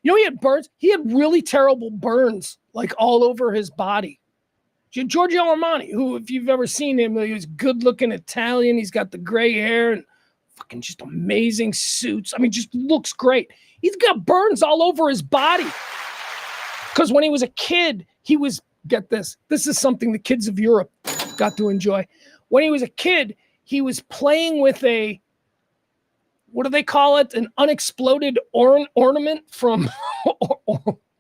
You know, he had burns. He had really terrible burns, like all over his body. Giorgio Armani, who, if you've ever seen him, he was good-looking Italian. He's got the gray hair and fucking just amazing suits. I mean, just looks great. He's got burns all over his body. Because when he was a kid, he was, get this is something the kids of Europe got to enjoy. When he was a kid, he was playing with a, what do they call it? An unexploded ornament from,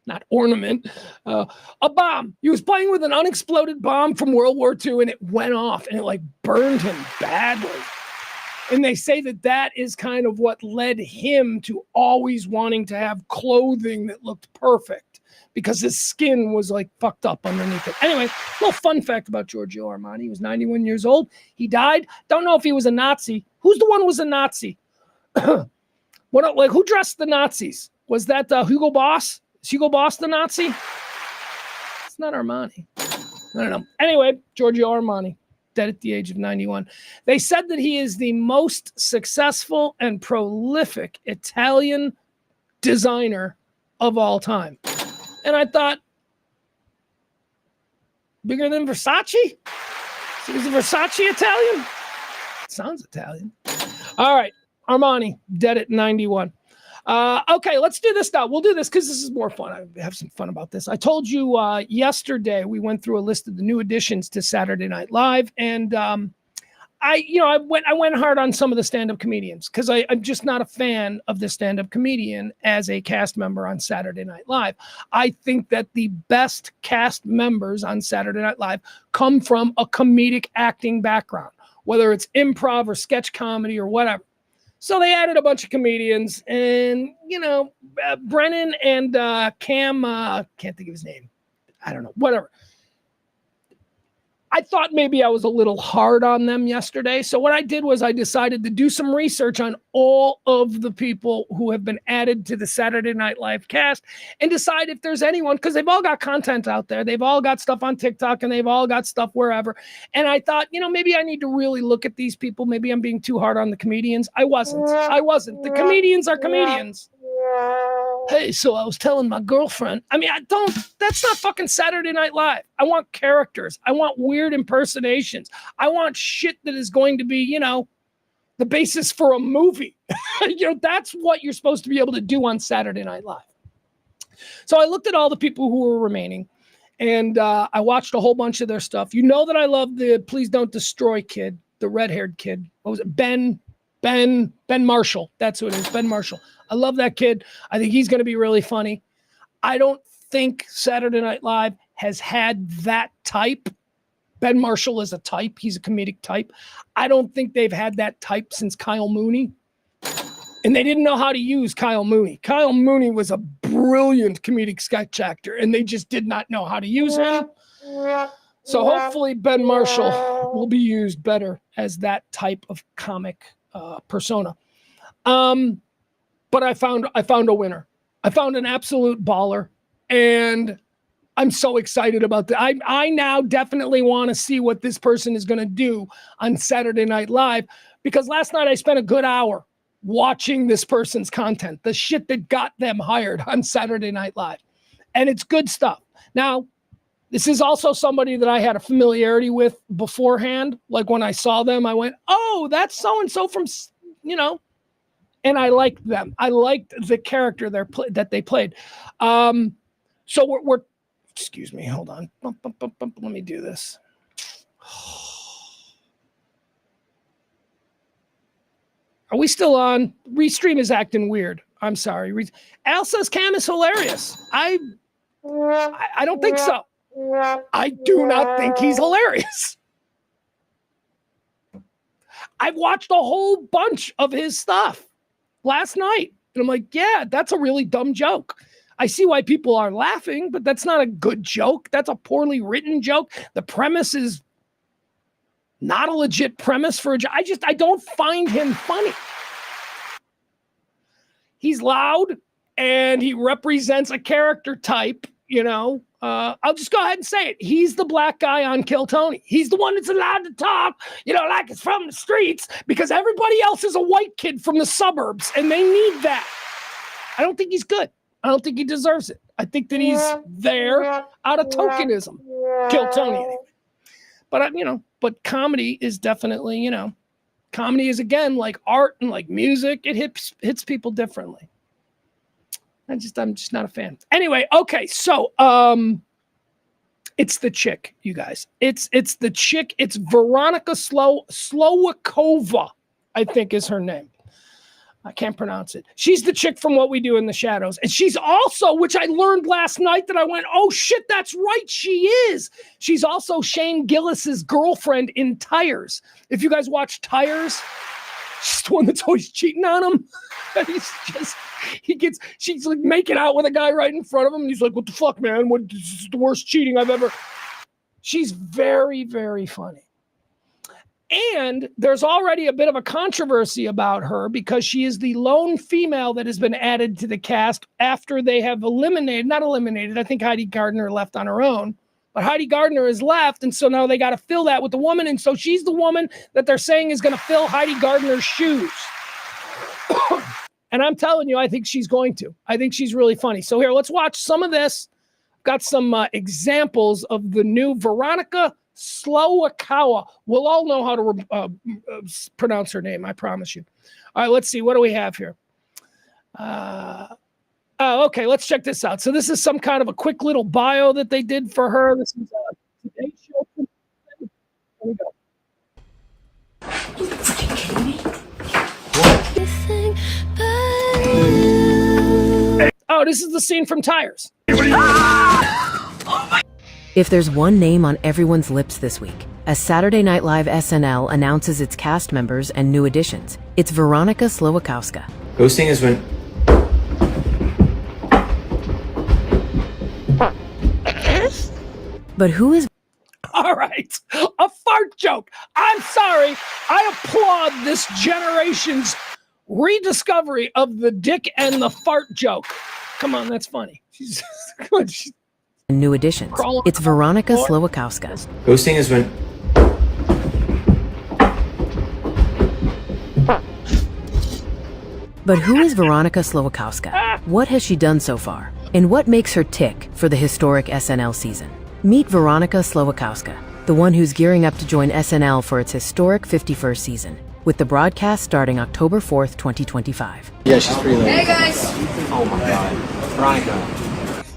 not ornament, a bomb. He was playing with an unexploded bomb from World War II, and it went off, and it like burned him badly. And they say that that is kind of what led him to always wanting to have clothing that looked perfect, because his skin was like fucked up underneath it. Anyway, little fun fact about Giorgio Armani. He was 91 years old. He died. Don't know if he was a Nazi. Who's the one who was a Nazi? Who dressed the Nazis? Was that Hugo Boss? Is Hugo Boss the Nazi? It's not Armani. I don't know. Anyway, Giorgio Armani, dead at the age of 91. They said that he is the most successful and prolific Italian designer of all time. And I thought, bigger than Versace? Is Versace Italian? Sounds Italian. All right. Armani, dead at 91. Okay, let's do this now. We'll do this because this is more fun. I have some fun about this. I told you yesterday we went through a list of the new additions to Saturday Night Live, and I went hard on some of the stand-up comedians because I'm just not a fan of the stand-up comedian as a cast member on Saturday Night Live. I think that the best cast members on Saturday Night Live come from a comedic acting background, whether it's improv or sketch comedy or whatever. So they added a bunch of comedians, and, Brennan and Cam, can't think of his name. I don't know, whatever. I thought maybe I was a little hard on them yesterday. So what I did was I decided to do some research on all of the people who have been added to the Saturday Night Live cast and decide if there's anyone, because they've all got content out there. They've all got stuff on TikTok and they've all got stuff wherever. And I thought, maybe I need to really look at these people. Maybe I'm being too hard on the comedians. I wasn't. The comedians are comedians. Hey, so I was telling my girlfriend, that's not fucking Saturday Night Live. I want characters. I want weird impersonations. I want shit that is going to be, the basis for a movie. That's what you're supposed to be able to do on Saturday Night Live. So I looked at all the people who were remaining, and I watched a whole bunch of their stuff. You know that I love the Please Don't Destroy kid, the red-haired kid. What was it? Ben Marshall. That's who it is, Ben Marshall. I love that kid. I think he's going to be really funny. I don't think Saturday Night Live has had that type. Ben Marshall is a type. He's a comedic type. I don't think they've had that type since Kyle Mooney. And they didn't know how to use Kyle Mooney. Kyle Mooney was a brilliant comedic sketch actor, and they just did not know how to use him. So hopefully Ben Marshall will be used better as that type of comic persona. But I found a winner. I found an absolute baller, and I'm so excited about that. I now definitely want to see what this person is going to do on Saturday Night Live, because last night I spent a good hour watching this person's content, the shit that got them hired on Saturday Night Live. And it's good stuff. Now, this is also somebody that I had a familiarity with beforehand. Like when I saw them, I went, oh, that's so-and-so from, and I liked them. I liked the character that they played. So we're excuse me, hold on. Let me do this. Are we still on? Restream is acting weird. I'm sorry. Al says Cam is hilarious. I don't think so. I do not think he's hilarious. I've watched a whole bunch of his stuff last night, and I'm like, yeah, that's a really dumb joke. I see why people are laughing, but that's not a good joke. That's a poorly written joke. The premise is not a legit premise for a joke. I don't find him funny. He's loud, and he represents a character type, I'll just go ahead and say it. He's the black guy on Kill Tony. He's the one that's allowed to talk, like it's from the streets, because everybody else is a white kid from the suburbs, and they need that. I don't think he's good. I don't think he deserves it. I think that he's there out of tokenism. Kill Tony anyway. But, but comedy is definitely, comedy is, again, like art and like music. It hits people differently. I'm just not a fan. Anyway, okay, so it's the chick, you guys. It's the chick. It's Veronica Slowakova, I think is her name. I can't pronounce it. She's the chick from What We Do in the Shadows. And she's also, which I learned last night that I went, oh shit, that's right, she is. She's also Shane Gillis's girlfriend in Tires. If you guys watch Tires, she's the one that's always cheating on him. She's like making out with a guy right in front of him. And he's like, what the fuck, man? This is the worst cheating I've ever. She's very, very funny. And there's already a bit of a controversy about her because she is the lone female that has been added to the cast after they have not eliminated. I think Heidi Gardner left on her own, but Heidi Gardner is left. And so now they got to fill that with the woman. And so she's the woman that they're saying is going to fill Heidi Gardner's shoes. And I'm telling you, I think she's going to. I think she's really funny. So here, let's watch some of this. Got some examples of the new Veronica Slowakova. We'll all know how to pronounce her name, I promise you. All right, let's see. What do we have here? Okay, let's check this out. So this is some kind of a quick little bio that they did for her. This is Today Show. Here we go. You fucking kidding me? Oh, this is the scene from Tires. If there's one name on everyone's lips this week, as Saturday Night Live SNL announces its cast members and new additions, it's Veronica Slowakova. Hosting is when... But who is... All right, a fart joke. I'm sorry. I applaud this generation's rediscovery of the dick and the fart joke. Come on, that's funny. She's new additions. It's Veronica Slowakova. Hosting is when... But who is Veronica Slowakova? What has she done so far? And what makes her tick for the historic SNL season? Meet Veronica Slowakova, the one who's gearing up to join SNL for its historic 51st season, with the broadcast starting October 4th, 2025. Yeah, she's pretty late. Hey guys! Oh my god. Veronica.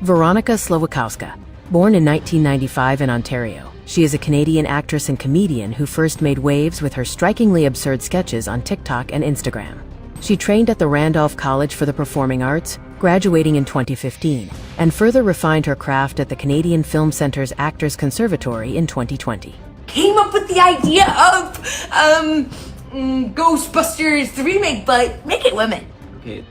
Veronica Slowakova, born in 1995 in Ontario. She is a Canadian actress and comedian who first made waves with her strikingly absurd sketches on TikTok and Instagram. She trained at the Randolph College for the Performing Arts, graduating in 2015, and further refined her craft at the Canadian Film Centre's Actors Conservatory in 2020. Came up with the idea of, Ghostbusters the remake, but make it women.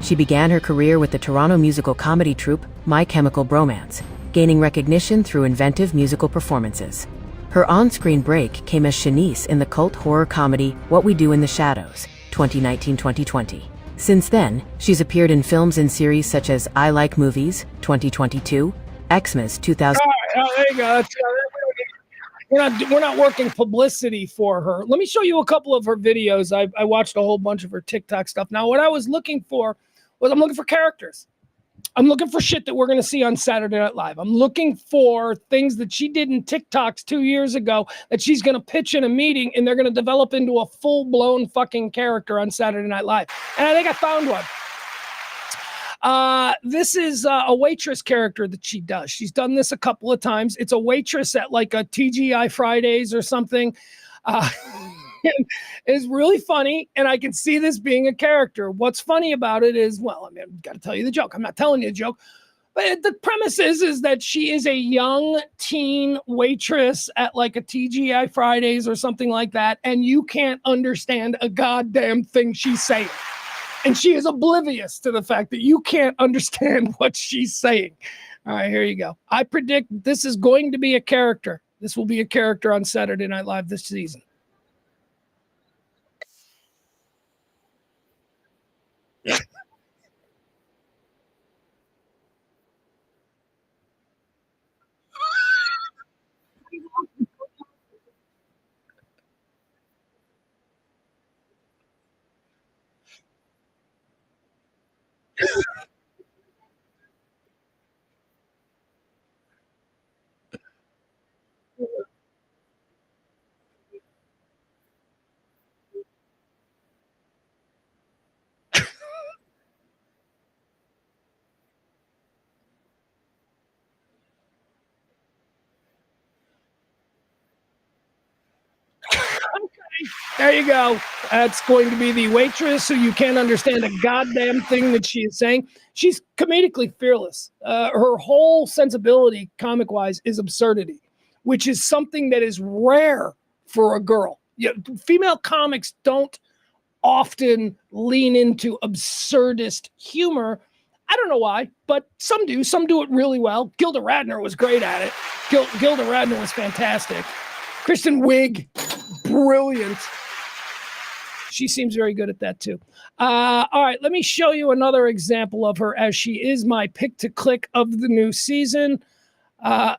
She began her career with the Toronto musical comedy troupe My Chemical Bromance, gaining recognition through inventive musical performances. Her on-screen break came as Shanice in the cult horror comedy What We Do in the Shadows, 2019-2020. Since then, she's appeared in films and series such as I Like Movies, 2022, Xmas 2000. All right, there you go. We're not working publicity for her. Let me show you a couple of her videos. I watched a whole bunch of her TikTok stuff. Now, what I was looking for was I'm looking for characters. I'm looking for shit that we're going to see on Saturday Night Live. I'm looking for things that she did in TikToks 2 years ago that she's going to pitch in a meeting and they're going to develop into a full-blown fucking character on Saturday Night Live. And I think I found one. This is a waitress character that she does. She's done this a couple of times. It's a waitress at like a TGI Fridays or something. It's really funny, and I can see this being a character. What's funny about it is, well, I mean, I've got to tell you the joke. I'm not telling you a joke, but the premise is that she is a young teen waitress at like a TGI Fridays or something like that, and you can't understand a goddamn thing she's saying. And she is oblivious to the fact that you can't understand what she's saying. All right, here you go. I predict this is going to be a character. This will be a character on Saturday Night Live this season. There you go. That's going to be the waitress who you can't understand a goddamn thing that she is saying. She's comedically fearless. Her whole sensibility, comic-wise, is absurdity, which is something that is rare for a girl. Female comics don't often lean into absurdist humor. I don't know why, but some do. Some do it really well. Gilda Radner was great at it. Gilda Radner was fantastic. Kristen Wiig, brilliant. She seems very good at that too. All right, let me show you another example of her, as she is my pick to click of the new season. All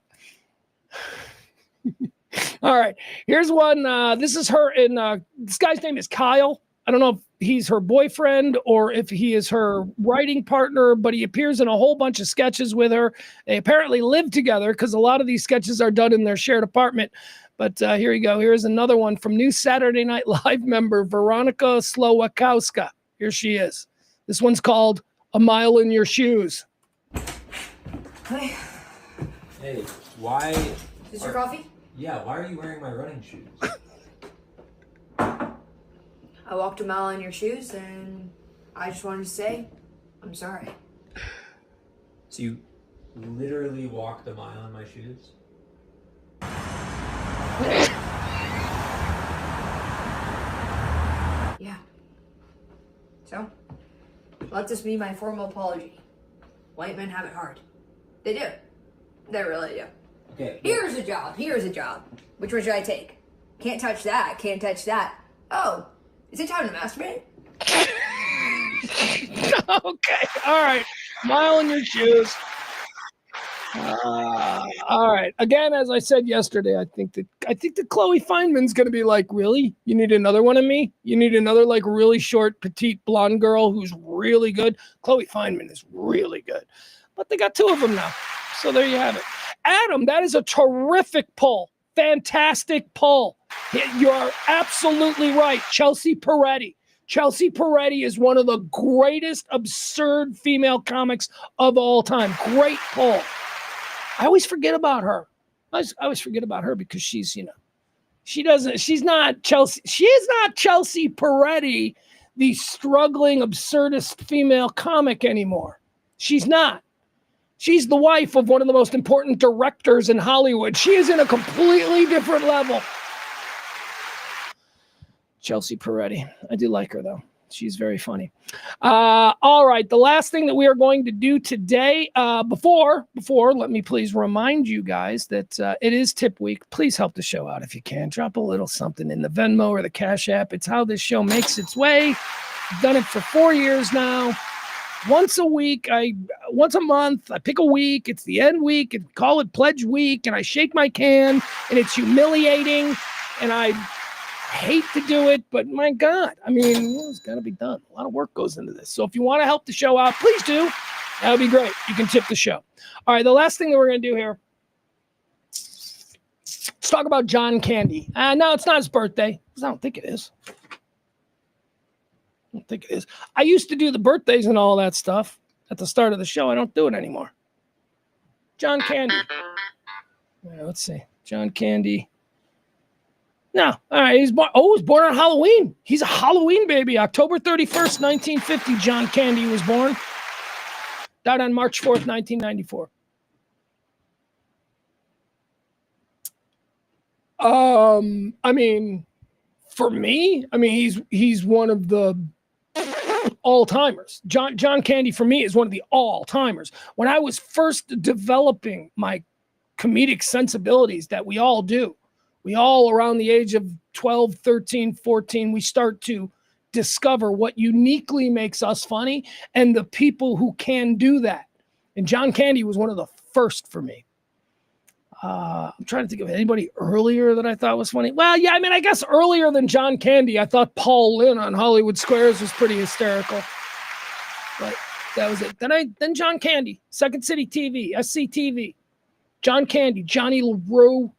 right, here's one. This is her in, this guy's name is Kyle. I don't know if he's her boyfriend or if he is her writing partner, but he appears in a whole bunch of sketches with her. They apparently live together because a lot of these sketches are done in their shared apartment. But here you go. Here's another one from new Saturday Night Live member Veronica Slowakowska. Here she is. This one's called A Mile in Your Shoes. Hey, why? Is this your coffee? Yeah, why are you wearing my running shoes? I walked a mile in your shoes, and I just wanted to say, I'm sorry. So you literally walked a mile in my shoes? Yeah. So, let this be my formal apology. White men have it hard. They do. They really do. Okay. Here's a job. Here's a job. Which one should I take? Can't touch that. Can't touch that. Oh, is it time to masturbate? Okay. All right. Mile in your shoes. All right. Again, as I said yesterday, I think that Chloe Feynman's going to be like, really? You need another one of me? You need another like really short, petite, blonde girl who's really good? Chloe Feynman is really good. But they got two of them now. So there you have it. Adam, that is a terrific pull. Fantastic pull. You are absolutely right. Chelsea Peretti. Chelsea Peretti is one of the greatest absurd female comics of all time. Great pull. I always forget about her. I always forget about her because she's not Chelsea. She is not Chelsea Peretti, the struggling absurdist female comic anymore. She's not. She's the wife of one of the most important directors in Hollywood. She is in a completely different level. Chelsea Peretti. I do like her, though. She's very funny. All right. The last thing that we are going to do today, before, let me please remind you guys that it is tip week. Please help the show out if you can. Drop a little something in the Venmo or the Cash App. It's how this show makes its way. I've done it for 4 years now. Once a month, I pick a week. It's the end week and call it Pledge Week. And I shake my can and it's humiliating. And I hate to do it, but my God, I mean, it's got to be done. A lot of work goes into this. So if you want to help the show out, please do. That would be great. You can tip the show. All right. The last thing that we're going to do here, let's talk about John Candy. No, it's not his birthday. I don't think it is. I don't think it is. I used to do the birthdays and all that stuff at the start of the show. I don't do it anymore. John Candy. Let's see. John Candy. No. All right. He was born on Halloween. He's a Halloween baby. October 31st, 1950, John Candy was born. Died on March 4th, 1994. I mean, for me, he's one of the all-timers. John Candy, for me, is one of the all-timers. When I was first developing my comedic sensibilities that we all do, we all around the age of 12, 13, 14, we start to discover what uniquely makes us funny and the people who can do that. And John Candy was one of the first for me. I'm trying to think of anybody earlier that I thought was funny. Well, yeah, I guess earlier than John Candy, I thought Paul Lynn on Hollywood Squares was pretty hysterical. But that was it. Then John Candy, Second City TV, SCTV, John Candy, Johnny LaRue,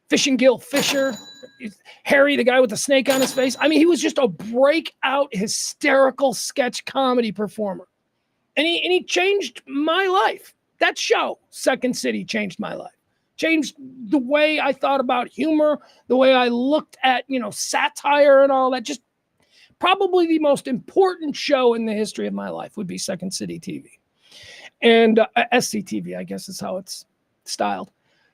Fish and Gill Fisher, Harry, the guy with the snake on his face. He was just a breakout hysterical sketch comedy performer. And he changed my life. That show, Second City, changed my life. Changed the way I thought about humor, the way I looked at, satire and all that. Just probably the most important show in the history of my life would be Second City TV. And SCTV, I guess is how it's styled.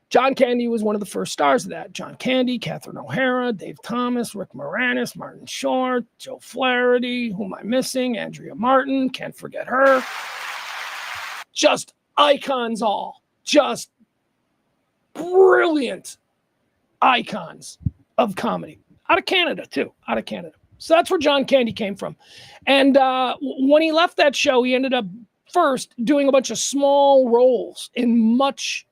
John Candy was one of the first stars of that. John Candy, Catherine O'Hara, Dave Thomas, Rick Moranis, Martin Short, Joe Flaherty, who am I missing? Andrea Martin, can't forget her. Just icons all. Just brilliant icons of comedy. Out of Canada, too. Out of Canada. So that's where John Candy came from. And when he left that show, he ended up first doing a bunch of small roles in much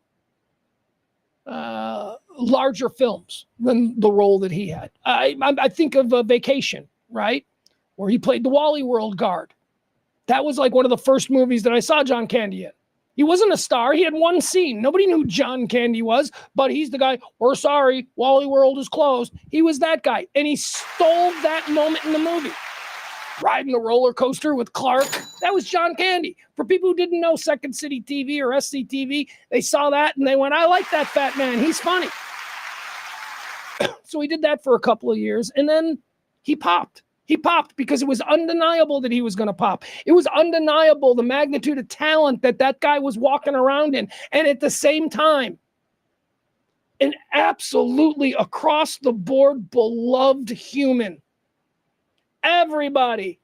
larger films than the role that he had. I think of Vacation, right? Where he played the Wally World guard. That was like one of the first movies that I saw John Candy in. He wasn't a star. He had one scene. Nobody knew who John Candy was, but he's the guy, we're sorry, Wally World is closed. He was that guy, and he stole that moment in the movie. Riding the roller coaster with Clark. That was John Candy. For people who didn't know Second City TV or SCTV, they saw that and they went, I like that fat man. He's funny. So he did that for a couple of years, and then he popped. He popped because it was undeniable that he was going to pop. It was undeniable the magnitude of talent that guy was walking around in. And at the same time, an absolutely across the board beloved human. Everybody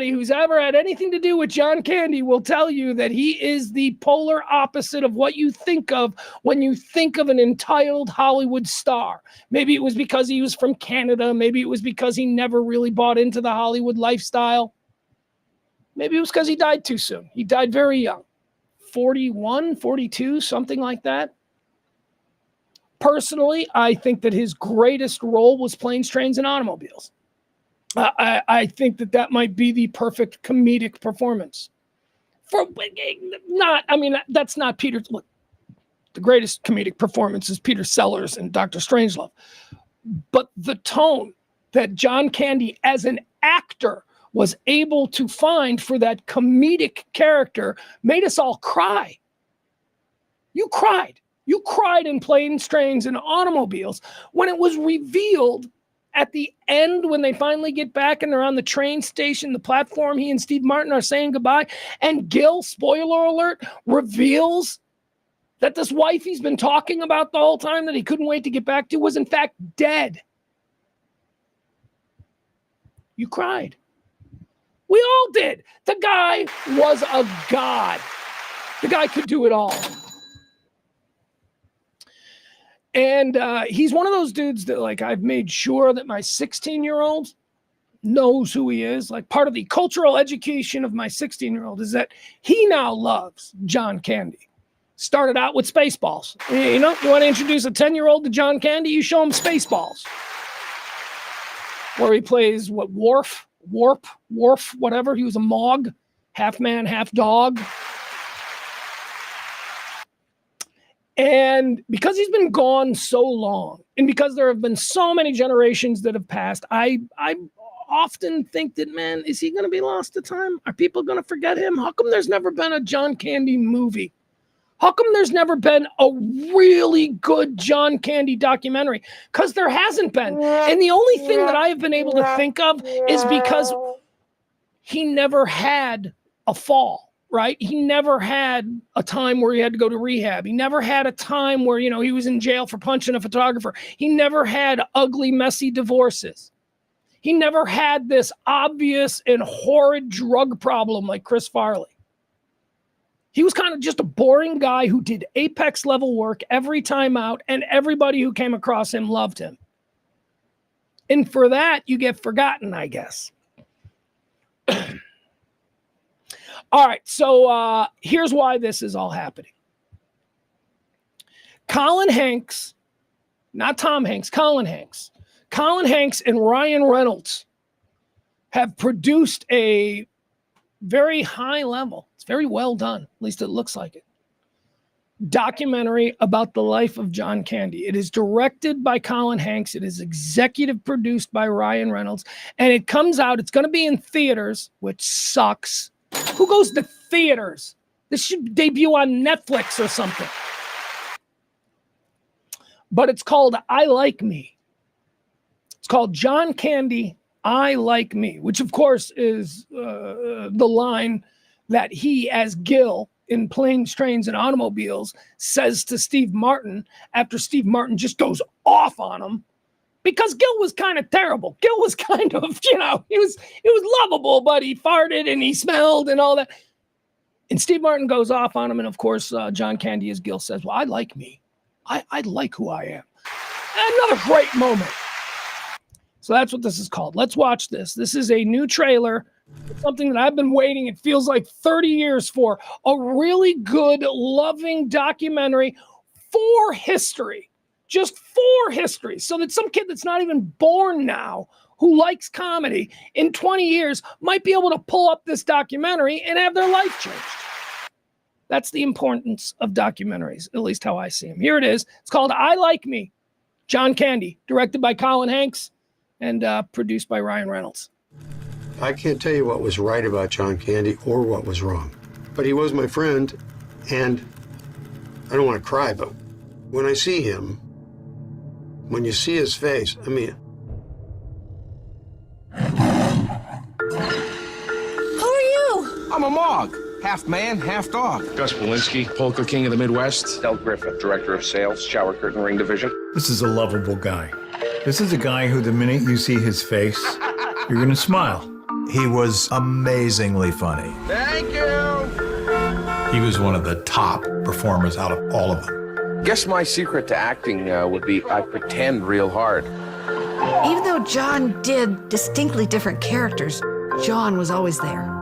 who's ever had anything to do with John Candy will tell you that he is the polar opposite of what you think of when you think of an entitled Hollywood star. Maybe it was because he was from Canada. Maybe it was because he never really bought into the Hollywood lifestyle. Maybe it was because he died too soon. He died very young, 41, 42, something like that. Personally, I think that his greatest role was Planes, Trains, and Automobiles. I think that might be the perfect comedic performance. That's not Peter. Look, the greatest comedic performance is Peter Sellers and Dr. Strangelove. But the tone that John Candy as an actor was able to find for that comedic character made us all cry. You cried. You cried in Planes, Trains, and Automobiles when it was revealed at the end, when they finally get back and they're on the train station, the platform, he and Steve Martin are saying goodbye. And Gil, spoiler alert, reveals that this wife he's been talking about the whole time that he couldn't wait to get back to was in fact dead. You cried. We all did. The guy was a god. The guy could do it all. And he's one of those dudes that, like, I've made sure that my 16-year-old knows who he is. Like, part of the cultural education of my 16-year-old is that he now loves John Candy. Started out with Spaceballs. You want to introduce a 10-year-old to John Candy? You show him Spaceballs. Where he plays, Warp, whatever. He was a Mog, half man, half dog. And because he's been gone so long, and because there have been so many generations that have passed, I often think that, man, is he going to be lost to time? Are people going to forget him? How come there's never been a John Candy movie? How come there's never been a really good John Candy documentary? Because there hasn't been. And the only thing that I have been able to think of is because he never had a fall. Right? He never had a time where he had to go to rehab. He never had a time where, he was in jail for punching a photographer. He never had ugly, messy divorces. He never had this obvious and horrid drug problem like Chris Farley. He was kind of just a boring guy who did apex level work every time out, and everybody who came across him loved him. And for that, you get forgotten, I guess. All right, so here's why this is all happening. Colin Hanks, not Tom Hanks, Colin Hanks. Colin Hanks and Ryan Reynolds have produced a very high level, it's very well done, at least it looks like it, documentary about the life of John Candy. It is directed by Colin Hanks. It is executive produced by Ryan Reynolds. And it comes out, it's going to be in theaters, which sucks. Who goes to theaters? This should debut on Netflix or something. but it's called I Like Me. It's called John Candy, I Like Me, which of course is the line that he, as Gil in Planes, Trains, and Automobiles, says to Steve Martin after Steve Martin just goes off on him, because Gil was kind of terrible. Gil was kind of, he was lovable, but he farted and he smelled and all that. And Steve Martin goes off on him, and of course, John Candy, as Gil, says, well, I like me. I like who I am. Another great moment. So that's what this is called. Let's watch this. This is a new trailer. It's something that I've been waiting, it feels like 30 years for. A really good, loving documentary for history. Just for history. So that some kid that's not even born now, who likes comedy, in 20 years might be able to pull up this documentary and have their life changed. That's the importance of documentaries, at least how I see them. Here it is. It's called I Like Me. John Candy, directed by Colin Hanks and produced by Ryan Reynolds. I can't tell you what was right about John Candy or what was wrong. But he was my friend, and I don't want to cry, but when I see him, when you see his face, I mean... Who are you? I'm a Mog. Half man, half dog. Gus Polinski, Polka King of the Midwest. Del Griffith, Director of Sales, Shower Curtain Ring Division. This is a lovable guy. This is a guy who, the minute you see his face, you're going to smile. He was amazingly funny. Thank you. He was one of the top performers out of all of them. Guess my secret to acting would be I pretend real hard. Even though John did distinctly different characters, John was always there.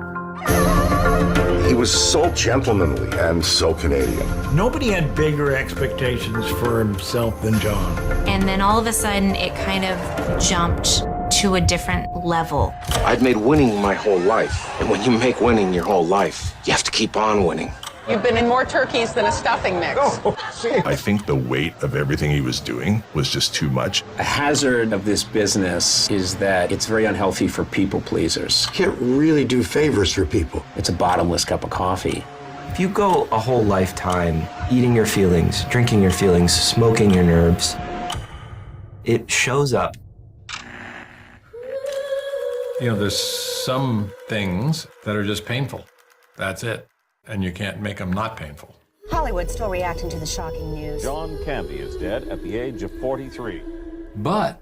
He was so gentlemanly and so Canadian. Nobody had bigger expectations for himself than John. And then all of a sudden, it kind of jumped to a different level. I've made winning my whole life. And when you make winning your whole life, you have to keep on winning. You've been in more turkeys than a stuffing mix. I think the weight of everything he was doing was just too much. A hazard of this business is that it's very unhealthy for people pleasers. You can't really do favors for people. It's a bottomless cup of coffee. If you go a whole lifetime eating your feelings, drinking your feelings, smoking your nerves, it shows up. You know, there's some things that are just painful. That's it. And you can't make them not painful. Hollywood still reacting to the shocking news. John Candy is dead at the age of 43. But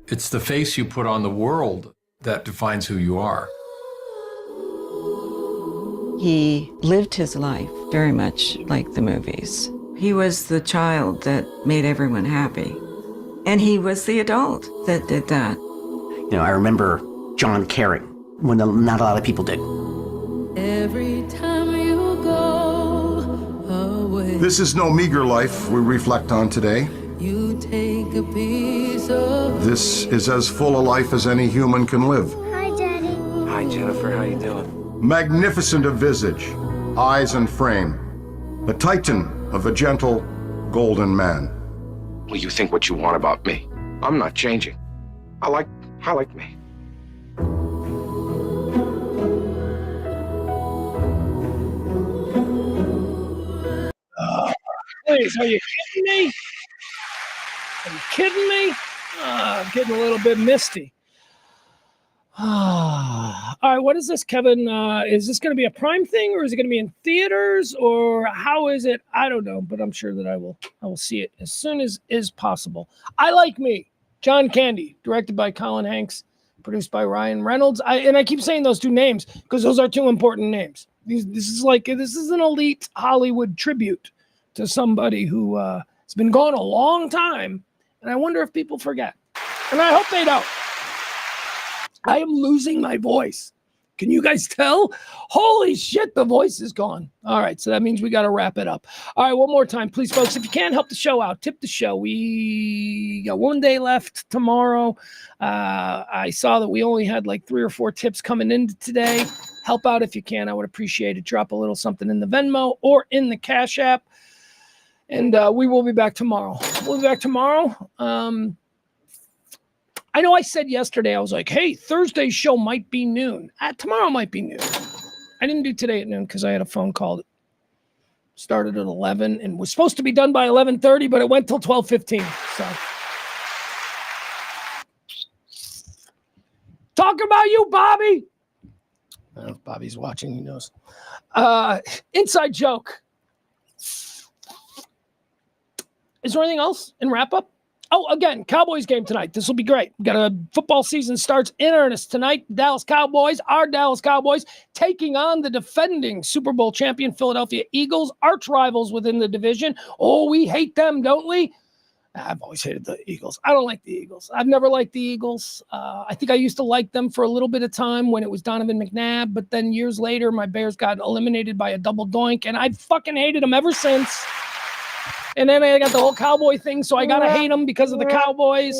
it's the face you put on the world that defines who you are. He lived his life very much like the movies. He was the child that made everyone happy. And he was the adult that did that. You know, I remember John caring when not a lot of people did. Every time you go away, This is no meager life we reflect on today. you take a piece of This is as full a life as any human can live. Hi, Daddy. Hi, Jennifer. How you doing? Magnificent of visage, eyes and frame, a titan of a gentle, golden man. Well, you think what you want about me. I'm not changing. I like me. Please, are you kidding me? Are you kidding me? I'm getting a little bit misty. All right, what is this, Kevin? Is this going to be a Prime thing, or is it going to be in theaters, or how is it? I don't know, but I'm sure that I will see it as soon as is possible. I Like Me, John Candy, directed by Colin Hanks, produced by Ryan Reynolds. I keep saying those two names because those are two important names. This is an elite Hollywood tribute to somebody who has been gone a long time, and I wonder if people forget. And I hope they don't. I am losing my voice. Can you guys tell? Holy shit, the voice is gone. All right, so that means we got to wrap it up. All right, one more time, please, folks. If you can help the show out, tip the show. We got one day left tomorrow. I saw that we only had like 3 or 4 tips coming in today. Help out if you can. I would appreciate it. Drop a little something in the Venmo or in the Cash App. And we will be back tomorrow. We'll be back tomorrow. I know I said yesterday, I was like, hey, Thursday's show might be noon. Tomorrow might be noon. I didn't do today at noon because I had a phone call that Started at 11 and was supposed to be done by 11:30, but it went till 12:15. So talking about you, Bobby. I don't know if Bobby's watching, he knows. Inside joke. Is there anything else in wrap up? Oh, again, Cowboys game tonight. This will be great. Got a football season starts in earnest tonight. Dallas Cowboys, our Dallas Cowboys, taking on the defending Super Bowl champion Philadelphia Eagles, arch rivals within the division. Oh, we hate them, don't we? I've always hated the Eagles. I don't like the Eagles. I've never liked the Eagles. I think I used to like them for a little bit of time when it was Donovan McNabb, but then years later, my Bears got eliminated by a double doink, and I fucking hated them ever since. And then I got the whole Cowboy thing, so I got to hate them because of the Cowboys.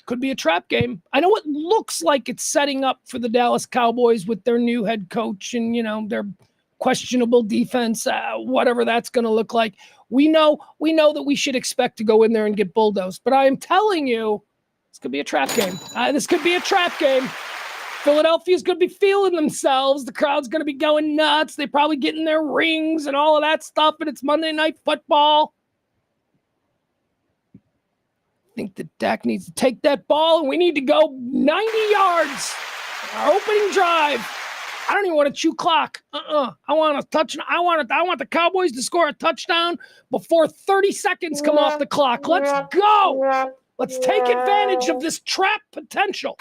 Could be a trap game. I know it looks like it's setting up for the Dallas Cowboys with their new head coach and, you know, their questionable defense, whatever that's going to look like. We know that we should expect to go in there and get bulldozed. But I am telling you, this could be a trap game. This could be a trap game. Philadelphia's going to be feeling themselves. The crowd's going to be going nuts. They're probably getting their rings and all of that stuff, and it's Monday Night Football. I think that Dak needs to take that ball, and we need to go 90 yards. Our opening drive. I don't even want to chew clock. I want a touchdown. I want the Cowboys to score a touchdown before 30 seconds come off the clock. Let's go. Let's take advantage of this trap potential.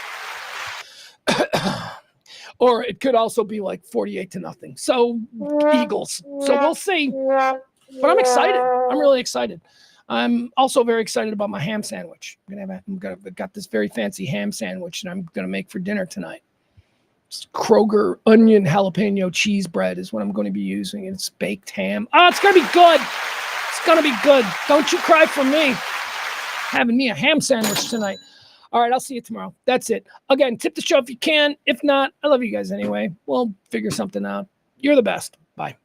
Or it could also be like 48-0. So Eagles. So we'll see. But I'm excited. I'm really excited. I'm also very excited about my ham sandwich. I've got this very fancy ham sandwich that I'm going to make for dinner tonight. It's Kroger onion jalapeno cheese bread is what I'm going to be using. And it's baked ham. Oh, it's going to be good. It's going to be good. Don't you cry for me. Having me a ham sandwich tonight. All right, I'll see you tomorrow. That's it. Again, tip the show if you can. If not, I love you guys anyway. We'll figure something out. You're the best. Bye.